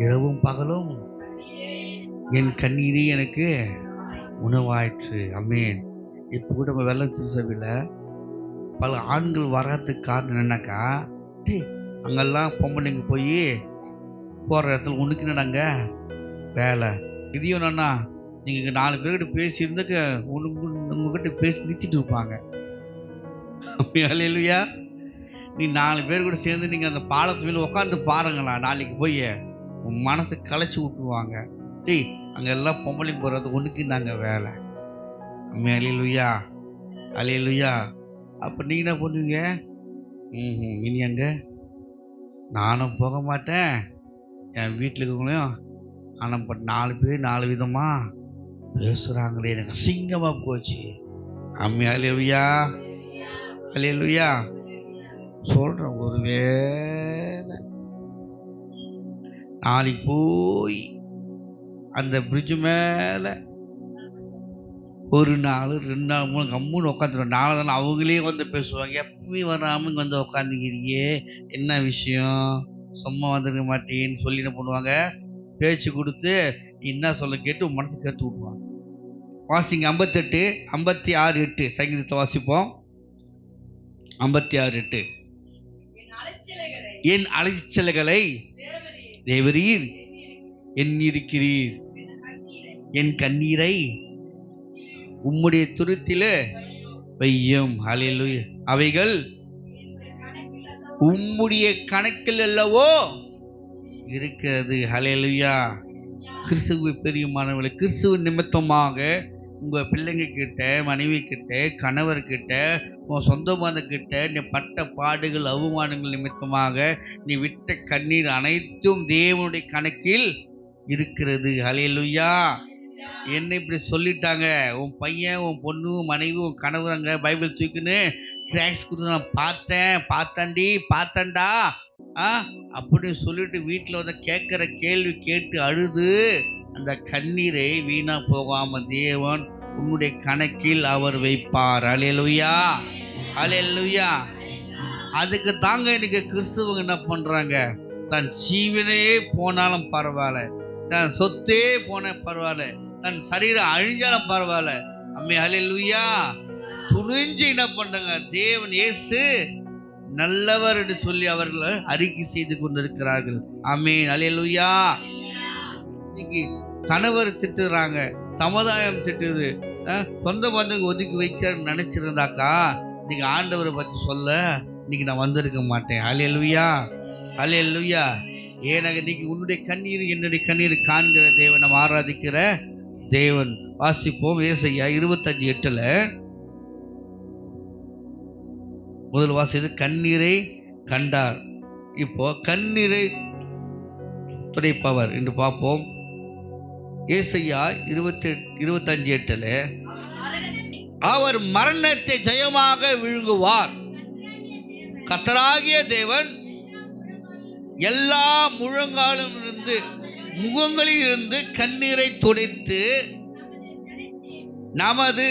இரவும் பகலும் என் கண்ணீரே எனக்கு உணவாயிற்று. அமேன். இப்போ கூட நம்ம வெள்ளம் திருச்சபையில் பல ஆண்கள் வராதுக்கு காரணம் என்னன்னாக்கா, அங்கெல்லாம் பொம்பளைங்க போய் போகிற இடத்துல உனக்கு என்னடாங்க வேலை, இதையும் என்னன்னா நீங்கள் 4 பேர்கிட்ட பேசியிருந்தாக்க உங்ககிட்ட பேசி நிறுத்திட்டு இருப்பாங்க. அல்லேலூயா. நீ 4 பேர் கூட சேர்ந்து நீங்கள் அந்த பாலத்து மேலே உட்காந்து பாருங்களா, நாளைக்கு போய் உன் மனசை களைச்சி விட்டுருவாங்க. அங்கே எல்லாம் பொம்பளை போகிறது உனக்கு நாங்கள் வேலை. அல்லேலூயா. அல்லேலூயா. அப்போ நீங்கள் என்ன பண்ணுவீங்க? இனி அங்கே நானும் போக மாட்டேன், என் வீட்டில் இருக்கவங்களையும். ஆனால் பட் 4 பேர் 4 விதமாக பேசுகிறாங்களே, எனக்கு அசிங்கமாக போச்சு. அல்லேலூயா. அல்லேலூயா. சொல்கிறேன், ஒரு வேளை நாளைக்கு போய் அந்த பிரிட்ஜு மேலே ஒரு நாள் 2 நாள் 3 கம்முன்னு உட்காந்துருவோம். 4 தானே அவங்களே வந்து பேசுவாங்க, எப்பவுமே வராமல் இங்கே வந்து உட்காந்துக்கிறியே, என்ன விஷயம், சும்மா வந்துருக்க மாட்டேன்னு சொல்லி என்ன பண்ணுவாங்க, பேச்சு கொடுத்து என்ன சொல்ல கேட்டு உன் மனசு கேட்டு விட்டுருவாங்க. வாசிங்க 58 56 8 சங்கீதத்தை வாசிப்போம். 56 8. என் அலைச்சல்களை தேவரீர் எண்ணிருக்கிறீர், என் கண்ணீரை உம்முடைய துருத்திலே வையும். அல்லேலூயா. அவைகள் உம்முடைய கணக்கில் அல்லவோ இருக்கிறது. அல்லேலூயா. கிறிஸ்துவ பெரியமானவர்களே, கிறிஸ்துவ நிமித்தமாக உங்கள் பிள்ளைங்க கிட்ட, மனைவி கிட்ட, கணவர்கிட்ட, உன் சொந்த பந்தக்கிட்ட நீ பட்ட பாடுகள் அவமானங்கள் நிமித்தமாக நீ விட்ட கண்ணீர் அனைத்தும் தேவனுடைய கணக்கில் இருக்கிறது. அல்லேலூயா. என்ன இப்படி சொல்லிட்டாங்க, உன் பையன், உன் பொண்ணு, உன் மனைவி, உன் கணவரங்க பைபிள் தூக்கின்னு ட்ராக்ஸ் கொடுத்து நான் பார்த்தேன்டா அப்படின்னு சொல்லிட்டு வீட்டில் வந்து கேட்குற கேள்வி கேட்டு அழுது அந்த கண்ணீரை வீணா போகாம தேவன் உன்னுடைய கணக்கில் அவர் வைப்பார். அல்லேலூயா. அல்லேலூயா. அதுக்கு தாங்க இன்னைக்கு கிறிஸ்துவங்க என்ன பண்றாங்க, தன் ஜீவனே போனாலும் பரவாயில்ல, தன் சொத்தே போன பரவாயில்ல, தன் சரீரம் அழிஞ்சாலும் பரவாயில்ல, அல்லேலூயா, துணிஞ்சு என்ன பண்றாங்க, தேவன் இயேசு நல்லவர் என்று சொல்லி அவர்கள் அறிக்கை செய்து கொண்டிருக்கிறார்கள். ஆமென். அல்லேலூயா. இன்னைக்கு கணவர் திட்டுறாங்க, சமுதாயம் திட்டுது, சொந்த பந்தங்க ஒதுக்கி வைக்க நினைச்சிருந்தாக்கா இன்னைக்கு ஆண்டவரை பற்றி சொல்ல இன்னைக்கு நான் வந்திருக்க மாட்டேன். அல்லேலூயா. அல்லேலூயா. ஏனாக இன்னைக்கு உன்னுடைய கண்ணீர் என்னுடைய கண்ணீர் காண்கிற தேவன், நம்ம ஆராதிக்கிற தேவன். வாசிப்போம். ஏசாயா 25:8 முதல் வாசிது கண்ணீரை கண்டார். இப்போ கண்ணீரை துடைப்பவர் என்று பார்ப்போம். ஏசாயா 25:8 அவர் மரணத்தை ஜெயமாக விழுங்குவார். கர்த்தராகிய தேவன் எல்லா முகங்களில் இருந்து கண்ணீரை துடைத்து தமது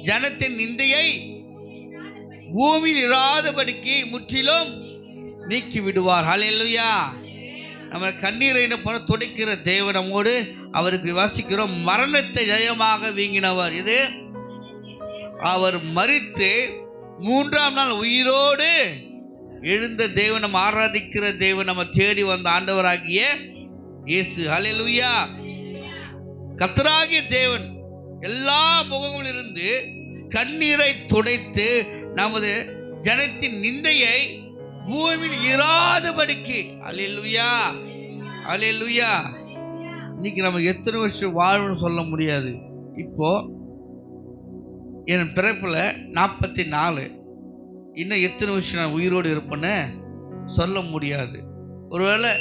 ஜனத்தின் நிந்தையை பூமியில் இராதபடிக்கு முற்றிலும் நீக்கி விடுவார். ஹல்லேலூயா. நம்ம கண்ணீரை துடைக்கிற தேவன் நம்மோடு. அவருக்கு வாசிக்கிறோம், மரணத்தை ஜெயமாக வீங்கினவர். இது அவர் மரித்து 3ஆம் நாள் உயிரோடு எழுந்த தேவன், நம்ம ஆராதிக்கிற தேவன், நம்ம தேடி வந்த ஆண்டவராகிய இயேசு. ஹல்லேலூயா. கர்த்தராகிய தேவன் எல்லா முகங்களிலிருந்து கண்ணீரை துடைத்து நமது ஜனத்தின் நிந்தையை பூமியில் இராதபடிக்கு. ஹல்லேலூயா, ஹல்லேலூயா. இன்னைக்கு நம்ம எத்தனை வருஷம் வாழ்வுன்னு சொல்ல முடியாது. இப்போ என் பிறப்புல 44, இன்னும் எத்தனை வருஷம் நான் உயிரோடு இருப்பேன்னு சொல்ல முடியாது. ஒருவேளை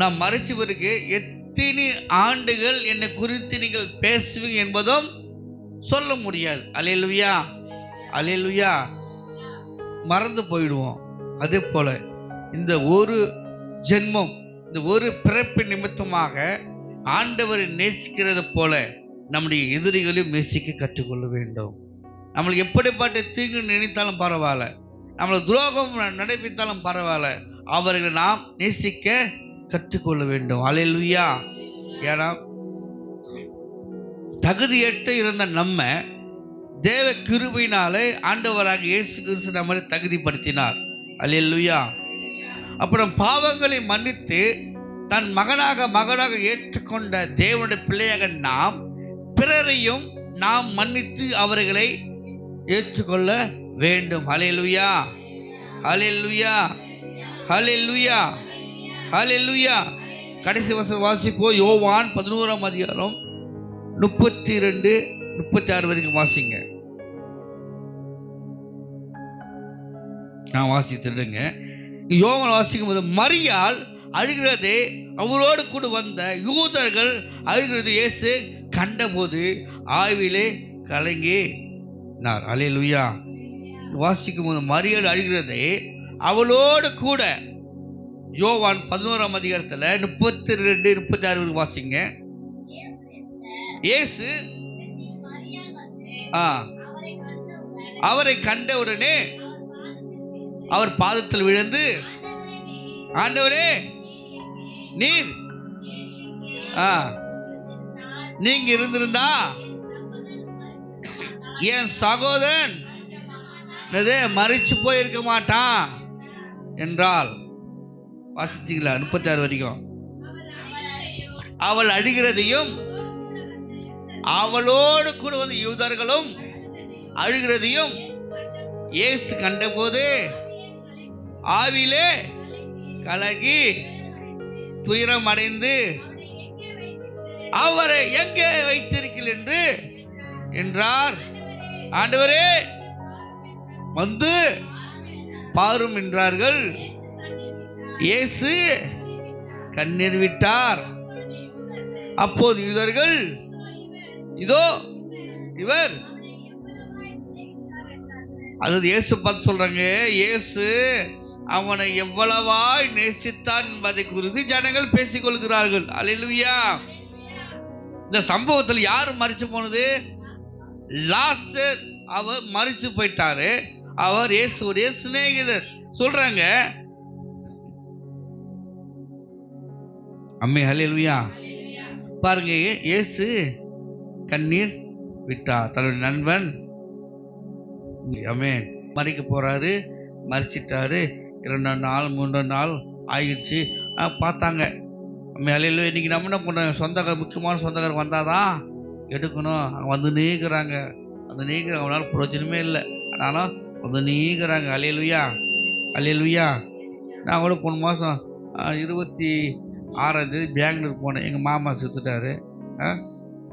நான் மறைச்ச பிறகு எத்தனை ஆண்டுகள் என்னை குறித்து நீங்கள் பேசுவீங்க என்பதும் சொல்ல முடியாது. அல்லேலூயா, அல்லேலூயா. மறந்து போயிடுவோம். அதே போல இந்த ஒரு ஜென்மம், இந்த ஒரு பிறப்பு நிமித்தமாக ஆண்டவரை நேசிக்கிறது போல நம்முடைய எதிரிகளையும் நேசிக்க கற்றுக்கொள்ள வேண்டும். நம்மளுக்கு எப்படிப்பட்ட தீங்கு நினைத்தாலும் பரவாயில்ல, நம்மளுக்கு துரோகம் நடைபெற்றாலும் பரவாயில்ல, அவர்களை நாம் நேசிக்க கற்றுக்கொள்ள வேண்டும். அல்லேலூயா. ஏன்னா தகுதியற்ற இருந்த நம்ம தேவ கிருபையினாலே ஆண்டவராக இயேசு கிறிஸ்து நம்மை தகுதிப்படுத்தினார். அல்லேலூயா. அப்புறம் பாவங்களை மன்னித்து தன் மகனாக ஏற்றுக்கொண்ட தேவனுடைய பிள்ளையாக நாம் பிறரையும் நாம் மன்னித்து அவர்களை ஏற்றுக்கொள்ள வேண்டும். அல்லேலூயா, அல்லேலூயா, அல்லேலூயா, அல்லேலூயா. கடைசி வசனம் வாசிப்போம். யோவான் 11ஆம் அதிகாரம் 32-36 வரைக்கும் வாசிங்க. நான் வாசித்துடுங்க. யோவான் வாசிக்கும் போது, மரியாள் அழுகிறதே அவரோடு கூட வந்த யூதர்கள் அழுகிறது இயேசு கண்டபோது ஆவிலே கலங்கினார். அல்லேலூயா. வாசிக்கும் போது மரியாள் அழுகிறதே அவளோடு கூட. யோவான் 11ஆம் அதிகாரத்தில் 32-36 வாசிங்க. இயேசு அவரை கண்டவுடனே அவர் பாதத்தில் விழுந்து, ஆண்டவரே நீங்க இருந்திருந்தா என் சகோதரன் மரிச்சு போயிருக்க மாட்டான் என்றால். வாசித்தீங்களா? 36 வரைக்கும். அவள் அழுகிறதையும் அவளோடு கூட வந்து யூதர்களும் அழுகிறதையும் இயேசு கண்டபோது ஆவிலே கலகி துயரம் அடைந்து, அவரை எங்கே வைத்திருக்கிறீர்கள் என்றார். ஆண்டவரே வந்து பாரும் என்றார்கள். இயேசு கண்ணீர் விட்டார். அப்போது யூதர்கள், இதோ இவர், அதாவது இயேசு பார்த்து சொல்றாங்க, இயேசு அவனை எவ்வளவாய் நேசித்தான் என்பதை குறித்து ஜனங்கள் பேசிக் கொள்கிறார்கள். அல்லேலூயா. இந்த சம்பவத்தில் யாரு மரிச்சு போனது? லாசர். அவர் மரிச்சு போயிட்டாரு. அவர் இயேசுடைய சிநேகிதர். சொல்றாங்க, அம்மே அல்லேலூயா. பாருங்க, இயேசு கண்ணீர் விட்டார். தன்னுடைய நண்பன் அமேன் மறிக்க போறாரு, மறிச்சிட்டாரு. 2 நாள் 3 நாள் ஆயிடுச்சு. பார்த்தாங்க. அலையில இன்னைக்கு நம்ம என்ன பண்ணுறோம்? சொந்தக்கார, முக்கியமான சொந்தக்காரர் வந்தாதான் எடுக்கணும். அங்கே வந்து நீக்கிறாங்க, வந்து நீக்கிற அவனால பிரயோஜனமே இல்லை. ஆனாலும் வந்து நீக்கிறாங்க. அல்லேலூயா, அல்லேலூயா. நான் கூட போன மாதம் 26ஆம் தேதி பெங்களூர் போனேன். எங்கள் மாமா செத்துட்டாரு.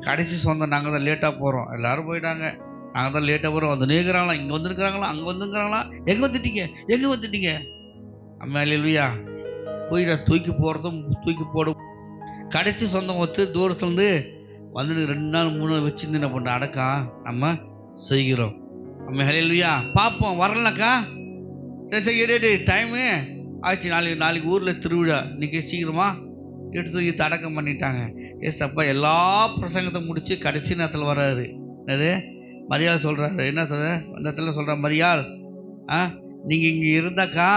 கடைசி சொந்தம் நாங்கள் தான் லேட்டாக போகிறோம். எல்லோரும் போயிட்டாங்க, நாங்கள் தான் லேட்டாக போகிறோம். வந்து நீக்கிறாங்களா, இங்கே வந்துருக்கிறாங்களா, அங்கே வந்துருக்கிறாங்களா, எங்கே வந்துட்டீங்க, எங்கே வந்துட்டீங்க? அம்மா அல்லேலூயா. போய் நான் தூக்கி போடுறதும் தூக்கி போடும். கடைசி சொந்தம் ஒத்து தூரத்துலேருந்து வந்து 2 நாள் 3 நாள் வச்சுருந்து என்ன பண்ணுற அடக்கம் நம்ம செய்கிறோம். நம்ம ஹல்லேலூயா. பார்ப்போம் வரலனாக்கா சரி டைமு ஆச்சு, நாளைக்கு ஊரில் திருவிழா, இன்றைக்கி சீக்கிரமா எடுத்து அடக்கம் பண்ணிட்டாங்க. ஏசப்பா எல்லா பிரசங்கத்தை முடித்து கடைசி நேரத்தில் வர்றாரு. என்னது மரியாள் சொல்கிறாரு, என்ன அந்த இடத்துல சொல்கிற மரியாள், நீங்கள் இங்கே இருந்தாக்கா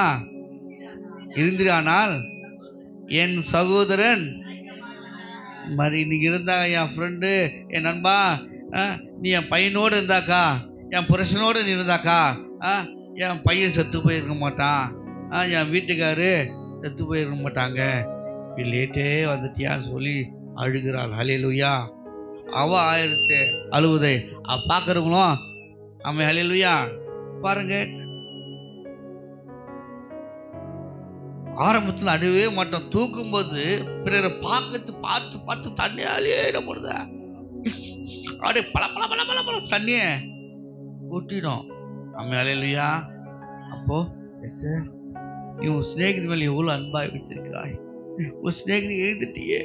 இருந்திரானால் என் சகோதரன் இன்னைக்கு இருந்தா என் ஃப்ரெண்டு என் நண்பா, நீ என் பையனோடு இருந்தாக்கா, என் புருஷனோடு நீ இருந்தாக்கா என் பையன் செத்து போயிருக்க மாட்டான், என் வீட்டுக்காரு செத்து போயிருக்க மாட்டாங்க, லேட்டே வந்துட்டியான்னு சொல்லி அழுகிறாள். ஹல்லேலூயா. அவ ஆயிரத்து அழுவுதை பார்க்குறவங்களும் அவன் ஹல்லேலூயா. பாருங்க, ஆரம்பத்தில் அழுவே மாட்டோம், தூக்கும்போது பிறரை பார்த்து தண்ணியாலே என்ன பண்ணுத அப்படியே பல தண்ணிய கொட்டிடும். அவன் ஹல்லேலூயா. அப்போ நீ உன் சிநேகிதி மேலே எவ்வளோ அன்பாக வைத்திருக்கிறாய், உன் சிநேகிதி எழுந்துட்டியே,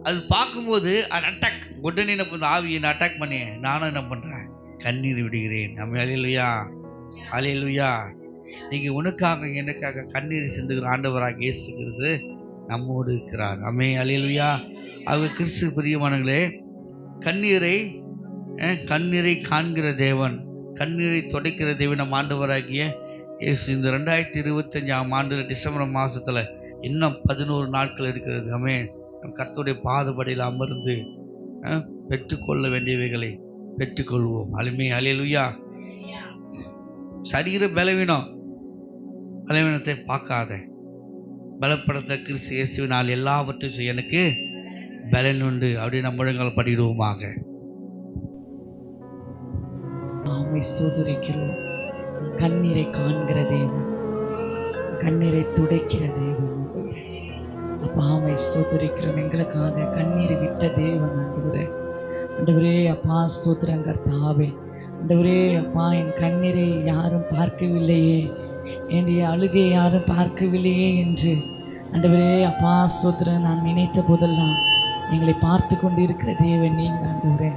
அது பார்க்கும்போது அட்டாக் உடனே என்ன பண்ணுற ஆவியை அட்டாக் பண்ணி நானும் என்ன பண்ணுறேன் கண்ணீர் விடுகிறேன். நம்ம ஹல்லேலூயா. ஹல்லேலூயா. நீங்கள் உனக்காக எனக்காக கண்ணீர் சிந்துகிற ஆண்டவராக இயேசு கிறிஸ்து நம்மோடு இருக்கிறார். அமே ஹல்லேலூயா. அவங்க கிறிஸ்து பிரியமானங்களே, கண்ணீரை காண்கிற தேவன், கண்ணீரை துடைக்கிற தேவன் நம் ஆண்டவராகிய இயேசு. இந்த 2025ஆம் ஆண்டு டிசம்பர் மாதத்தில் இன்னும் 11 நாட்கள் இருக்கிறது. அமே நம் கர்த்தருடைய பாதபடியில் அமர்ந்து பெற்றுக்கொள்ள வேண்டியவைகளை பெற்றுக்கொள்வோம். அலுமே ஹல்லேலூயா. சரீர பலவீனத்தை பார்க்காத, பலப்படுத்த கிறிஸ்து இயேசுவினால் எல்லாவற்றையும் எனக்கு பலன் உண்டு அப்படின்னு முழங்கால் படிடுவோமாக. ஸ்தோத்திரிக்கிறோம். கண்ணீரை காண்கிற தேவன், கண்ணீரை துடைக்கிற தேவன். அப்பாவை ஸ்தோத்திரிக்கிறோம். எங்களுக்காக கண்ணீரை விட்ட தேவன் ஆண்டவரே. அப்பா ஸ்தோத்திரம் கர்த்தாவே. ஆண்டவரே அப்பா, என் கண்ணீரை யாரும் பார்க்கவில்லையே, என்னுடைய அழுகை யாரும் பார்க்கவில்லையே என்று ஆண்டவரே அப்பா ஸ்தோத்திரம் நான் நினைத்த போதெல்லாம் எங்களை பார்த்து கொண்டு இருக்கிற தேவன் நீங்கள் ஆண்டவரே.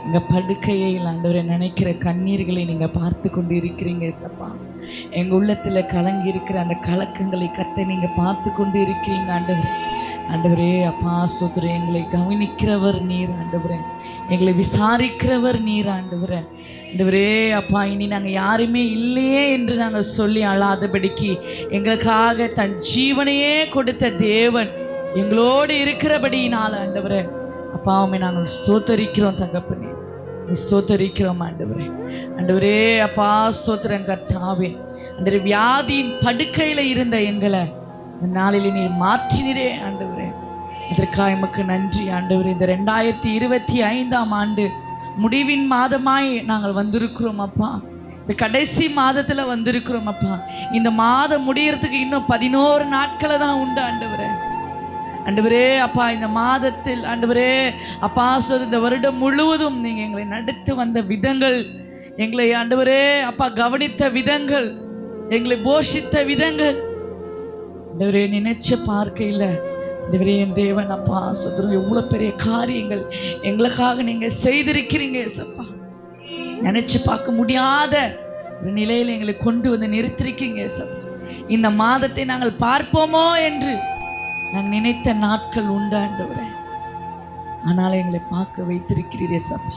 எங்கள் படுக்கையில் ஆண்டவரை நினைக்கிற கண்ணீர்களை நீங்கள் பார்த்து கொண்டு இருக்கிறீங்க சப்பா. எங்கள் உள்ளத்தில் கலங்கி இருக்கிற அந்த கலக்கங்களை கத்தை நீங்கள் பார்த்து கொண்டு இருக்கிறீங்க ஆண்டவரே அப்பா ஸ்தோத்திரம். எங்களை கவனிக்கிறவர் நீர் ஆண்டவரே, எங்களை விசாரிக்கிறவர் நீர் ஆண்டவரே. அப்பா, இனி நாங்கள் யாருமே இல்லையே என்று நாங்கள் சொல்லி அழாதபடிக்கு எங்களுக்காக தன் ஜீவனையே கொடுத்த தேவன் எங்களோடு இருக்கிறபடியினால் ஆண்டவரே அப்பா உம்மை நாங்கள் ஸ்தோத்தரிக்கிறோம் தகப்பனே, ஸ்தோத்தரிக்கிறோம் ஆண்டவரே அப்பா ஸ்தோத்திரம் கர்த்தாவே. ஆண்டவரே, வியாதியின் படுக்கையில் இருந்த எங்களை இந்த நாளில் நீர் மாற்றினரே ஆண்டவரே. இதற்காக எமக்கு நன்றி ஆண்டவரே. இந்த 2025ஆம் ஆண்டு முடிவின் மாதமாய் நாங்கள் வந்திருக்கிறோம் அப்பா. இந்த கடைசி மாதத்துல வந்திருக்கிறோம் அப்பா. இந்த மாதம் முடியறதுக்கு இன்னும் 11 நாட்களை தான் உண்டு ஆண்டவரே அப்பா. இந்த மாதத்தில் ஆண்டவரே அப்பா இந்த வருடம் முழுவதும் நீங்க எங்களை நடத்தி வந்த விதங்கள், எங்களை ஆண்டவரே அப்பா கவனித்த விதங்கள், எங்களை போஷித்த விதங்கள் ஆண்டவரே நினைச்ச பார்க்கையில் ஆண்டவரே என் தேவன் அப்பா சொல்றோம் எவ்வளவு பெரிய காரியங்கள் எங்களுக்காக நீங்க செய்திருக்கிறீங்க சப்பா. நினைச்சு பார்க்க முடியாத ஒரு நிலையில எங்களை கொண்டு வந்து நிறுத்திருக்கீங்க சப்பா. இந்த மாதத்தை நாங்கள் பார்ப்போமோ என்று நாங்கள் நினைத்த நாட்கள் உண்டு ஆண்டவரே. ஆனால் எங்களை பார்க்க வைத்திருக்கிறீரே சப்பா.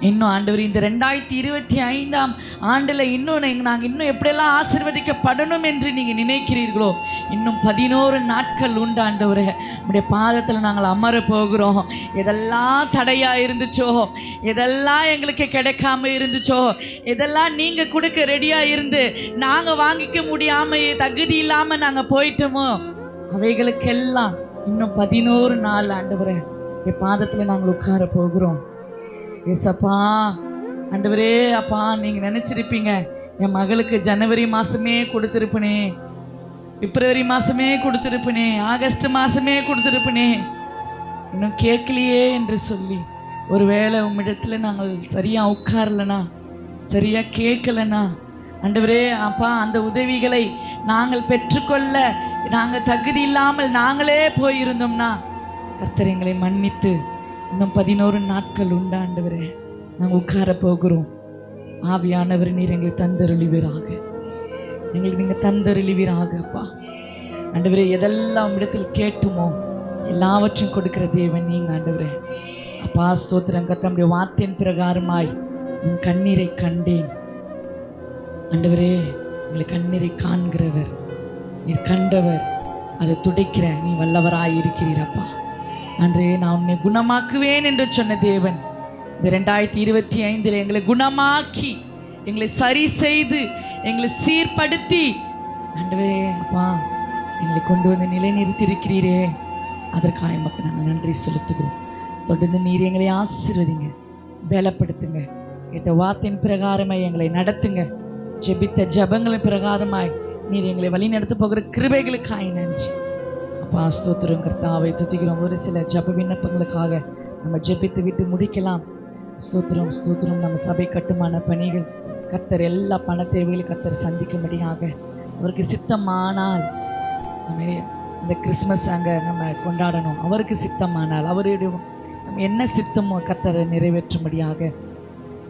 இன்னும் ஆண்டவர் இந்த 2025ஆம் ஆண்டுல நாங்கள் இன்னும் எப்படியெல்லாம் ஆசீர்வதிக்கப்படணும் என்று நீங்க நினைக்கிறீர்களோ இன்னும் 11 நாட்கள் உண்டு ஆண்டவரே. நம்முடைய பாதத்துல நாங்கள் அமர போகிறோம். எதெல்லாம் தடையா இருந்துச்சோ, எதெல்லாம் எங்களுக்கு கிடைக்காம இருந்துச்சோ, எதெல்லாம் நீங்க கொடுக்க ரெடியா இருந்து நாங்க வாங்கிக்க முடியாம தகுதி இல்லாம நாங்க போயிட்டோமோ அவைகளுக்கெல்லாம் இன்னும் 11 நாள் ஆண்டவரே என் பாதத்துல நாங்கள் உட்கார போகிறோம். ஏசப்பா ஆண்டவரே அப்பா, நீங்க நினைச்சிருப்பீங்க என் மகளுக்கு ஜனவரி மாசமே கொடுத்திருப்பனே, பிப்ரவரி மாசமே கொடுத்திருப்பனே, ஆகஸ்ட் மாசமே கொடுத்திருப்பனே, இன்னும் கேட்கலையே என்று சொல்லி ஒருவேளை உம்மிடத்துல நாங்கள் சரியா உட்காரலனா, சரியா கேட்கலனா ஆண்டவரே அப்பா அந்த உதவிகளை நாங்கள் பெற்றுக்கொள்ள நாங்க தகுதி இல்லாமல் நாங்களே போயிருந்தோம்னா கர்த்தர் எங்களை மன்னித்து இன்னும் 11 நாட்கள் உண்டு ஆண்டவரே, நாங்கள் உட்கார போகிறோம். ஆவியானவர் நீர் எங்களுக்கு தந்தருளிவீராக, எங்களுக்கு நீங்க தந்தருளிவீராக. அப்பா ஆண்டவரே, எதெல்லாம் இடத்தில் கேட்டுமோ எல்லாவற்றையும் கொடுக்கிற தேவன் நீங்க ஆண்டவரே. அப்பா ஸ்தோத்திரம். கர்த்தருடைய வார்த்தையின் பிரகாரமாய் உன் கண்ணீரை கண்டேன் ஆண்டவரே. எங்களை கண்ணீரை காண்கிறவர், நீர் கண்டவர், அதை துடைக்கிற நீ வல்லவராய் இருக்கிறீரப்பா. அன்றே நான் உன்னை குணமாக்குவேன் என்று சொன்ன தேவன் இந்த 2025 எங்களை குணமாக்கி, எங்களை சரி செய்து, எங்களை சீர்படுத்தி ஆண்டவரே அப்பா எங்களை கொண்டு வந்து நிலைநிறுத்தியிருக்கிறீரே, அதற்காக மக்கள் நாங்கள் நன்றி செலுத்துகிறோம். தொடர்ந்து நீர் எங்களை ஆசீர்வதிங்க, பலப்படுத்துங்க. கேட்ட வார்த்தையின் பிரகாரமாய் எங்களை நடத்துங்க. ஜெபித்த ஜபங்களின் பிரகாரமாய் நீர் எங்களை வழி நடத்த போகிற கிருபைகளுக்காய் நன்றி அப்பா. ஸ்தோத்திரம் கர்த்தாவை துதிக்கிறோம். ஒரு சில ஜப விண்ணப்பங்களுக்காக நம்ம ஜெபித்து விட்டு முடிக்கலாம். ஸ்தோத்திரம் ஸ்தோத்திரம். நம்ம சபை கட்டுமான பணிகள் கர்த்தர் எல்லா பண தேவைகளையும் கர்த்தர் சந்திக்கும்படியாக அவருக்கு சித்தமானால் நம்ம இந்த கிறிஸ்மஸ் அங்கே நம்ம கொண்டாடணும். அவருக்கு சித்தமானால் அவருடைய நம்ம என்ன சித்தமோ கர்த்தரை நிறைவேற்றும்படியாக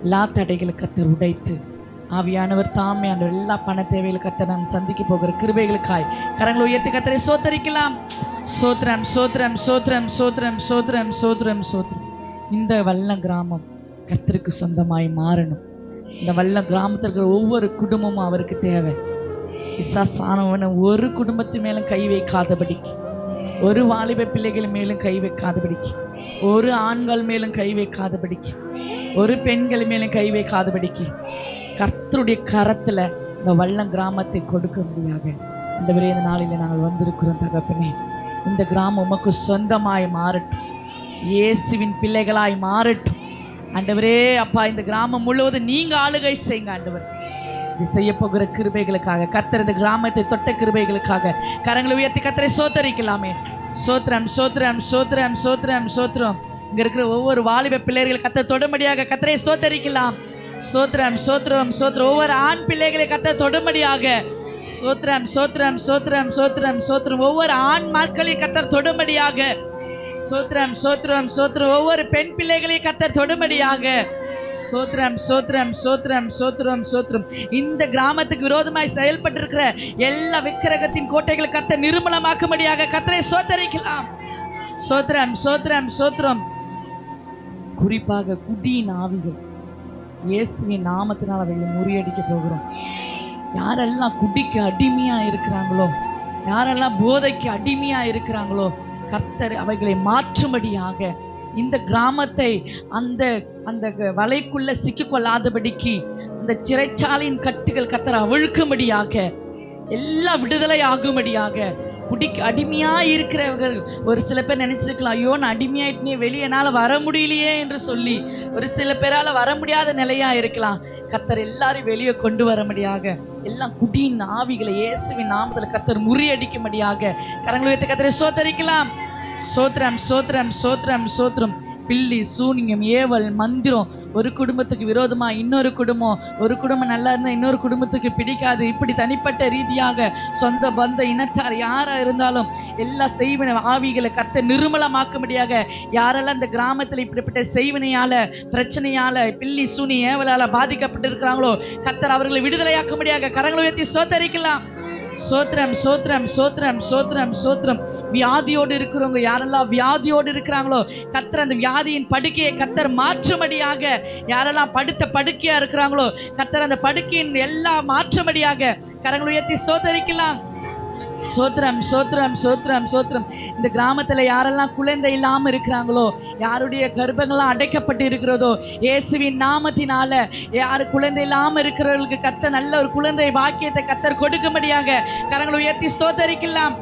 எல்லா தடைகளை கர்த்தர் உடைத்து ஆவியானவர் தாமே அந்த எல்லா பண தேவைகளை கர்த்தர் நாம் சந்திக்க போகிற கிருபைகளுக்காய் கரங்களை உயர்த்தி கர்த்தரை சோத்தரிக்கலாம். சோத்ரம் சோத்ரம் சோத்ரம் சோத்ரம் சோத்ரம் சோத்ரம் சோத்ரம். இந்த வல்ல கிராமம் கர்த்தருக்கு சொந்தமாய் மாறணும். இந்த வல்ல கிராமத்தில் இருக்கிற ஒவ்வொரு குடும்பமும் அவருக்கு தேவை. பிசாசானவன ஒரு குடும்பத்து மேலும் கை வைக்காதபடிக்கு, ஒரு வாலிப பிள்ளைகள் மேலும் கை வைக்காதபடிக்கு, ஒரு ஆண்கள் மேலும் கை வைக்காதபடிக்கு, ஒரு பெண்கள் மேலும் கை வைக்காதபடிக்கு கர்த்தருடைய கரத்துல இந்த வல்லம் கிராமத்தை கொடுக்க முடியாக இந்த இந்த நாளில நாங்கள் வந்திருக்கிறோம் தகப்பனே. இந்த கிராமம் உமக்கு சொந்தமாய் மாறட்டும், இயேசுவின் பிள்ளைகளாய் மாறட்டும் ஆண்டவரே. அப்பா இந்த கிராமம் முழுவதும் நீங்க ஆளுகை செய்யுங்க ஆண்டவர். இது செய்ய போகிற கிருபைகளுக்காக கர்த்தர் இந்த கிராமத்தை தொட்ட கிருபைகளுக்காக கரங்களை உயர்த்தி கர்த்தரை சோத்தரிக்கலாமே. சோத்ரம் சோத்ரம் சோத்ரம் சோத்ரம் சோத்ரம். இங்க இருக்கிற ஒவ்வொரு வாலிப பிள்ளைகளை கர்த்தர் தொடும்படியாக கர்த்தரை சோத்தரிக்கலாம். சோத்ரம் சோத்ரம் சோத்ரம். ஒவ்வொரு ஆண் பிள்ளைகளை கர்த்தர் தொடும்படியாக சோத்ரம் சோத்ரம் சோத்ரம் சோத்ரம் சோத்ரம். ஒவ்வொரு ஆண் மாட்களை கர்த்தர் தொடும்படியாக சோத்ரம் சோத்ரம் சோத்ரம். ஒவ்வொரு பெண் பிள்ளைகளை கர்த்தர் தொடும்படியாக சோத்ரம் சோத்ரம் சோத்ரம் சோத்ரம் சோத்ரம். இந்த கிராமத்துக்கு விரோதமாய் செயல்பட்டிருக்கிற எல்லா விக்கிரகத்தின் கோட்டைகளை கர்த்தர் நிர்மலமாக்கும்படியாக கர்த்தரை சோத்தரிக்கலாம். சோத்ரம் சோத்ரம் சோத்ரம். குறிப்பாக குடியின் ஆவிகள் இயேசுவின் நாமத்தினால் அவைகளை முறியடிக்க போகிறோம். யாரெல்லாம் குடிக்கு அடிமையா இருக்கிறாங்களோ, யாரெல்லாம் போதைக்கு அடிமையா இருக்கிறாங்களோ கர்த்தர் அவைகளை மாற்றும்படியாக இந்த கிராமத்தை அந்த அந்த வலைக்குள்ள சிக்கிக்கொள்ளாதபடிக்கு அந்த சிறைச்சாலையின் கட்டுகள் கர்த்தர் அவிழ்க்கும்படியாக எல்லா விடுதலை ஆகும்படியாக. குடிக்கு அடிமையா இருக்கிறவர்கள் ஒரு சில பேர் நினைச்சிருக்கலாம், ஐயோ நான் அடிமையாயிட்டே வெளியனால வர முடியலையே என்று சொல்லி ஒரு சில பேரால வர முடியாத நிலையா இருக்கலாம். கர்த்தர் எல்லாரும் வெளியே கொண்டு வரபடியாக எல்லாம் குடியின் ஆவிகளை இயேசுவின் நாமத்தில் கர்த்தர் முறியடிக்கும்படியாக கரங்களை வைத்து கர்த்தரை சோத்தரிக்கலாம். சோத்ரம் சோத்ரம் சோத்ரம் சோத்ரம். பில்லி சூனியம் ஏவல் மந்திரம் ஒரு குடும்பத்துக்கு விரோதமா இன்னொரு குடும்பம், ஒரு குடும்பம் நல்லா இருந்தா இன்னொரு குடும்பத்துக்கு பிடிக்காது, இப்படி தனிப்பட்ட ரீதியாக சொந்த பந்த இனத்தார் யாரா இருந்தாலும் எல்லா செய்வினை ஆவிகளை கர்த்தர் நிர்மலமாக்கும்படியாக யாரெல்லாம் இந்த கிராமத்தில் இப்படிப்பட்ட செய்வினையால பிரச்சனையால பில்லி சூனி ஏவலால பாதிக்கப்பட்டு இருக்கிறாங்களோ கர்த்தர் அவர்களை விடுதலையாக்கும்படியாக கரங்களை உயர்த்தி சோத்தரிக்கலாம். சோத்ரம் சோத்ரம் சோத்ரம் சோத்ரம் சோத்ரம். வியாதியோடு இருக்கிறவங்க யாரெல்லாம் வியாதியோடு இருக்கிறாங்களோ கர்த்தர் அந்த வியாதியின் படுக்கையை கர்த்தர் மாற்றும்படியாக, யாரெல்லாம் படுத்த படுக்கையா இருக்கிறாங்களோ கர்த்தர் அந்த படுக்கையின் எல்லாம் மாற்றும்படியாக கரங்களை உயர்த்தி சோதரிக்கலாம். சோத்ரம் சோத்ரம் சோத்ரம் சோத்ரம். இந்த கிராமத்துல யாரெல்லாம் குழந்தை இல்லாம இருக்கிறாங்களோ, யாருடைய கர்ப்பங்கள்லாம் அடைக்கப்பட்டு இருக்கிறதோ இயேசுவின் நாமத்தினால யாரு குழந்தை இல்லாம இருக்கிறவர்களுக்கு கர்த்தர் நல்ல ஒரு குழந்தை பாக்கியத்தை கர்த்தர் கொடுக்கும்படியாக கரங்களை உயர்த்தி ஸ்தோத்தரிக்கலாம்.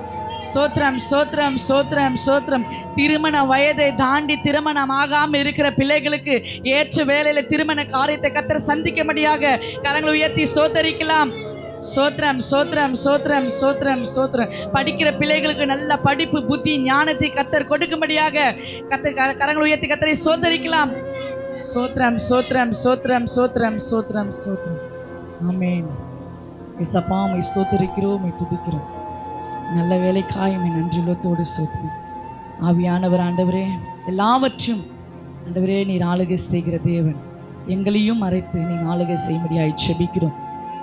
சோத்ரம் சோத்ரம் சோத்ரம் சோத்ரம். திருமண வயதை தாண்டி திருமணம் ஆகாம இருக்கிற பிள்ளைகளுக்கு ஏற்ற வேலையில திருமண காரியத்தை கர்த்தர் சந்திக்கும்படியாக கரங்களை உயர்த்தி ஸ்தோத்தரிக்கலாம். சோத்ரம் சோத்ரம் சோத்ரம் சோத்ரம் சோத்ரம். படிக்கிற பிள்ளைகளுக்கு நல்ல படிப்பு புத்தி ஞானத்தை கர்த்தர் கொடுக்கும்படியாக கர்த்தர் கரங்களை உயர்த்தி கர்த்தரை சோதரிக்கலாம். சோத்ரம் சோத்ரம் சோத்ரம் சோத்ரம் சோத்ரம் சோத்ரம். ஆமென். இயேசுப்பா உம்மை ஸ்தோத்திரிக்கிறோம், உம்மை துதிக்கிறோம். நல்ல வேலைக்காயுமே நன்றியுள்ளத்தோடு சோதனை. ஆவியானவர் ஆண்டவரே, எல்லாவற்றும் ஆண்டவரே நீர் ஆளுகை செய்கிற தேவன், எங்களையும் மறைத்து நீங்க ஆளுகை செய்யும்படியாய் செபிக்கிறோம்.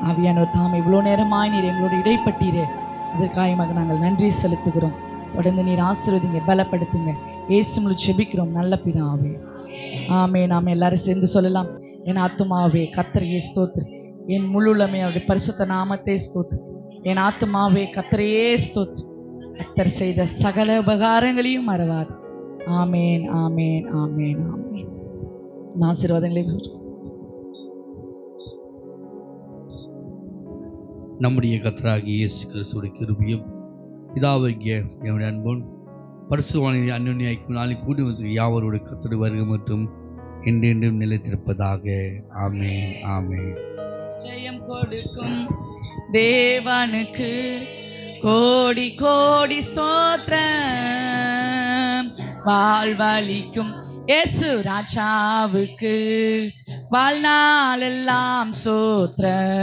ஆவியானவர் தாம் இவ்வளோ நேரமாய் நீர் எங்களோட இடைப்பட்டீரே, அதற்காயமாக நாங்கள் நன்றி செலுத்துகிறோம். தொடர்ந்து நீர் ஆசீர்வதிங்க, பலப்படுத்துங்க. இயேசுவுல செபிக்கிறோம் நல்ல பிதாவே, ஆமே. நாம் எல்லாரும் சேர்ந்து சொல்லலாம். என் ஆத்துமாவே கர்த்தரையே ஸ்தோத்திரி, என் முழுலமே அவருடைய பரிசுத்த நாமத்தை ஸ்தோத்திரி. என் ஆத்துமாவே கர்த்தரையே ஸ்தோத்திரி, கர்த்தர் செய்த சகல உபகாரங்களையும் மறவாது. ஆமேன், ஆமேன், ஆமேன், ஆமேன். ஆசீர்வாதங்களை நம்முடைய கர்த்தராகிய இயேசு கிறிஸ்துவின் கிருபையும் பிதாவாகிய தேவனுடைய அன்பும் பரிசுத்தவான்களின் அன்யோன்ய ஐக்கியமும் நாளில் கூடி வந்து யாவருடைய கர்த்தருடைய வருகை மற்றும் என்றென்றும் நிலைத்திருப்பதாக. ஆமென், ஆமென். ஜெயம் கொடுக்கும் தேவனுக்கு கோடி கோடி ஸ்தோத்திரம். வாழ்வளிக்கும் இயேசு ராஜாவுக்கு வாழ்நாள் எல்லாம் ஸ்தோத்திரம்.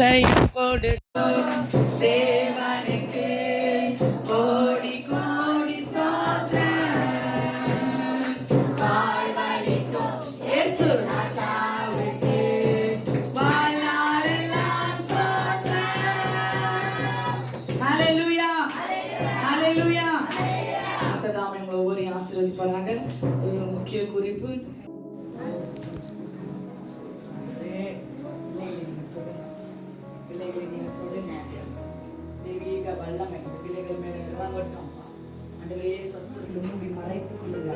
ஜெயம் கொடுக்கும் தேவனுக்கு கோடி கோடி ஸ்தோத்திரம். வாழ்வளிக்கும் இயேசு ராஜாவுக்கு வாழ்நாள் எல்லாம் ஸ்தோத்திரம். ஹல்லேலூயா, ஹல்லேலூயா. கர்த்தர் எங்களை ஒவ்வொருவரையும் ஆசீர்வதிப்பாராக. ஒரு முக்கிய குறிப்பு, பிள்ளைகளை நீங்கள் தொடுங்க. தெய்வீக வல்லமை பிள்ளைகள் மேலே இறங்கட்டும். ஆண்டவரே, சத்துருக்களை மூடி மறைத்துக் கொள்ளுங்க.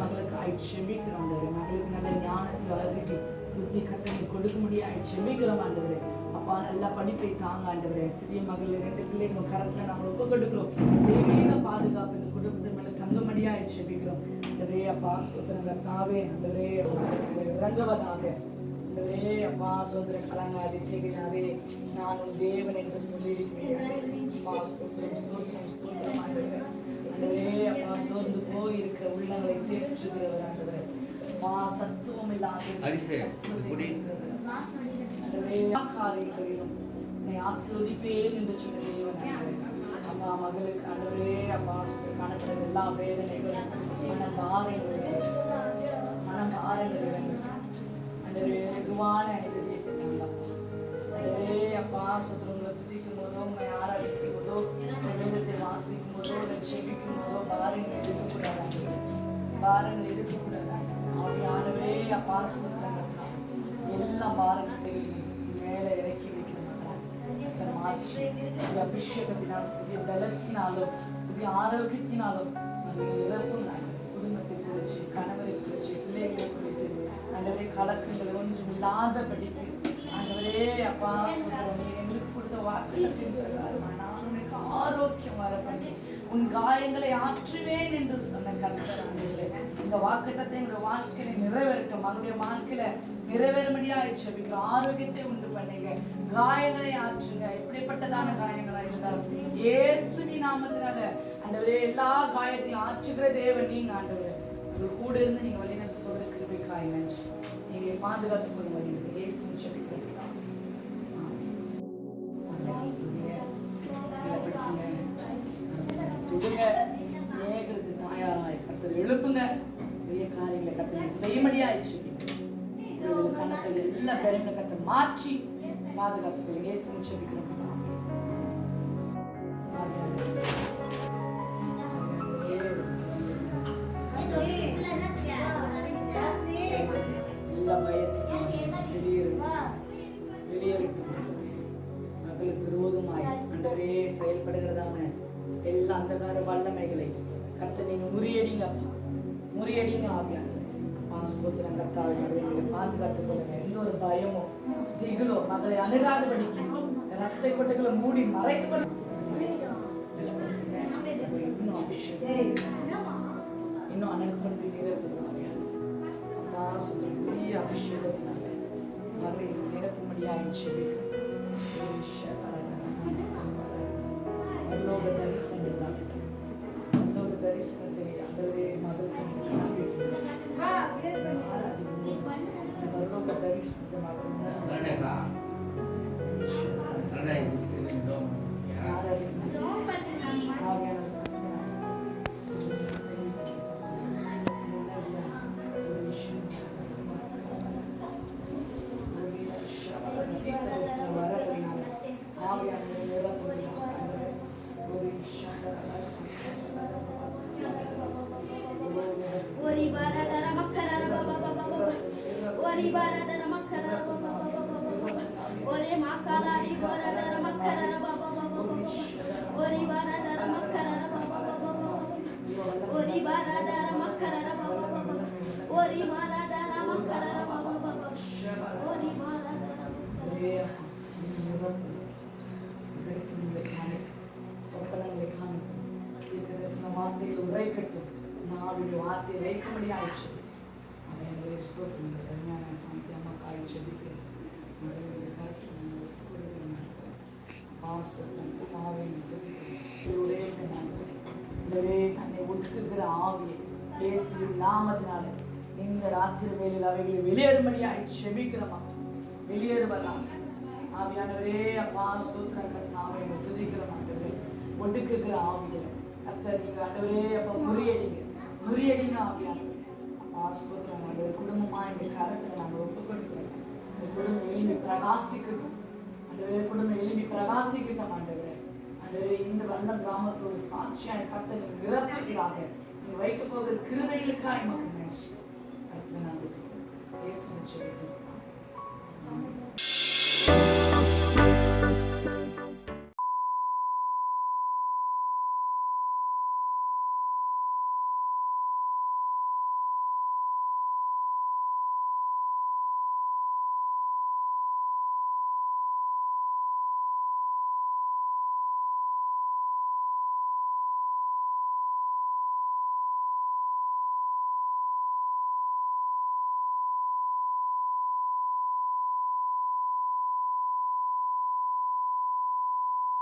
மகளுக்கு செபிக்கிறோம் ஆண்டவரே. மகளுக்கு நல்ல ஞானத்தை அறிவி புத்தி கட்டளை கொடுக்க முடியாது செபிக்கிறோம் ஆண்டவரே. அப்பா நல்ல படிப்பை தாங்க ஆண்டவரே. சிறிய மகள் 2 பிள்ளைங்க கரத்தில் நாங்கள் ஒப்பு கொடுக்கிறோம். தெய்வீக பாதுகாப்பு இந்த குடும்பத்தின் மேலே தங்கும்படியா செபிக்கிறோம் ஆண்டவரே. அப்பா சுத்திரங்க தாவே ஆண்டவரே இறங்குவதாக. ஆண்டவரே அப்பா சுத்திர கலங்காதே தேகினாதே, நான் உன் தேவன் என்று சொல்லியிருக்கிறேன். அப்பா ஸ்தோத்திரம், ஸ்தோத்திரம், ஸ்தோத்திரம் ஆண்டவரே. ஆண்டவரே அப்பா சோர்ந்து போயிருக்கிற உள்ளங்களை தேற்றுகிறவர் ஆண்டவரே. அப்பா சத்துவம் இல்லாத காரியங்களிலும் ஆசீர்வதிப்பேன் என்று சொன்ன தேவன் அப்பா மகளுக்கு ஆண்டவரே அப்பா காணப்படுற எல்லா வேதனைகளும் மனபாரங்களும் ஆண்டவரே வெகுவான இதயத்தை ஆண்டவரே அப்பா சுத்திரங்களை துதிக்கும் போதோ, உங்களை ஆராதிக்கும் போதோ, வேதத்தை வாசிக்கும் போதோ, செபிக்கும் போதோ பாரங்கள் இருக்கக்கூடாது. பாரங்கள் இருக்கக்கூடாது. ஆவியானவரே அப்பா சுத்திரங்கள் எல்லா பாரங்களையும் மேலே இறக்கி வைக்கிறவங்க மாற்றி புதிய அபிஷேகத்தினாலும் புதிய பலத்தினாலும் புதிய ஆரோக்கியத்தினாலும் இறப்பும் குடும்பத்தை குறித்து, கணவரை குறித்து, பிள்ளைகளை குறித்து ஆண்டவரே கலக்கங்கள் ஒன்றும் இல்லாதபடிக்கு ஆண்டவரே அப்பா எங்களுக்கு கொடுத்த வாக்குறுதியின் பிரகாரம் நான் உனக்கு ஆரோக்கியம் வர பண்ணி உன் காயங்களை ஆற்றுவேன் என்று சொன்ன கர்த்தர் ஆண்டவரே, இந்த வாக்குத்தத்தை எங்களுடைய வாழ்க்கையில நிறைவேறட்டும். அவருடைய வாழ்க்கையில நிறைவேறும்படியா செபிக்கிறோம். ஆரோக்கியத்தை உண்டு பண்ணுங்க, காயங்களை ஆற்றுங்க. எப்படிப்பட்டதான காயங்களா இருந்தாலும் இயேசுவின் நாமத்தினால ஆண்டவரே எல்லா காயத்தையும் ஆற்றுகிற தேவன் நீங்க ஆண்டவரே. உங்கள் கூட இருந்து நீங்க வழிநடத்தி கொண்டு கிருபைக்காய் நன்றி. நீங்க பாதுகாத்துக் கொண்டு வருகிறது இயேசுவின் செபிக்கிறோம். தாயாராய் கர்த்தர் எழுப்புங்க. பெரிய காரியங்களை கர்த்தர் செய்யும்படியா கணக்கில் எல்லா பேரையும் கர்த்தர் மாற்றி பாதுகாத்துக் இயேசுவின் செபிக்கிறோம். எல்லா பயத்தையும் வெளியேறிட்டு மகளுக்கு விரோதமாய் ஆண்டவரே செயல்படுகிறதான எல்லா அந்தகார வல்லமைகளை கர்த்தர் நீங்க முறியடிங்க அப்பா, முறியடிங்க ஆவியானவரே. ஸ்தோத்திரம் கர்த்தாவே, நீங்க பாதுகாத்துக் கொள்ளுங்க. எந்த ஒரு பயமோ திகிலோ மகளை அணுகாதபடிக்கு ரத்த கொட்டைகளை மூடி மறைத்துக் கொள்ள இன்னும் அனல்படுத்தி நிரப்புங்க ஆவியானவரே. அப்பா ஸ்தோத்திரம், புதிய அபிஷேகத்தினால மகளை நிரப்பும்படியாக செபிக்கிறோம். பரலோக தரிசனம், பரலோக தரிசனத்தை ஆண்டவரே மகளுக்கு பரலோக தரிசனத்தை மகள் Ori baradara makara baba baba. Ore makala di baradara makara baba baba. Ori baradara makara baba baba. Ori baradara makara baba baba. Ori baradara makara baba baba. Ori baradara தரிசனங்களை காணும், சொப்பனங்களை காணும், தீர்க்க தரிசன வார்த்தைகள் உரைக்கட்டும், நாவில் வார்த்தை வைக்கும்படியாயிற்று. அவனுடைய ஸ்தோத்திரம் கல்யாண சாந்தி அம்மாக்காய் செபிக்கிறேன். மகளிருடைய கருத்து தன்னை ஒட்டுக்குகிற ஆவியை இயேசுவின் நாமத்தினால இந்த ராத்திரி வேளையில் அவைகளை வெளியேறும்படியாய் செபிக்கிறோம். வெளியேறுவதாக ஆவியானவரே அப்பா ஸ்தோத்திர கர்த்தாவை துதிக்கிறோம். ஆண்டவரே ஒடுக்குகிற ஆவிகளை கர்த்தர் நீங்க ஆண்டவரே அப்பா முறியடிங்க ஆவியானவரே அப்பா ஸ்தோத்திரம். ஆண்டவரே குடும்பமா இந்த கரத்துல நாங்கள் ஒப்புக்கொடுக்கிறோம். இந்த குடும்பம் எழுப்பி பிரகாசிக்கட்டும் ஆண்டவரே, குடும்பம் எழுப்பி பிரகாசிக்கட்டும் ஆண்டவரே. ஆண்டவரே இந்த வல்லம் கிராமத்தில் ஒரு சாட்சியாய் கர்த்தர் நீங்க நிரப்புகிறாக நீங்க வைக்க போகிற கிருபைகளுக்காய் மக்கள் நினைச்சு கர்த்தர் நான் இயேசுவின் செபிக்கிறோம்.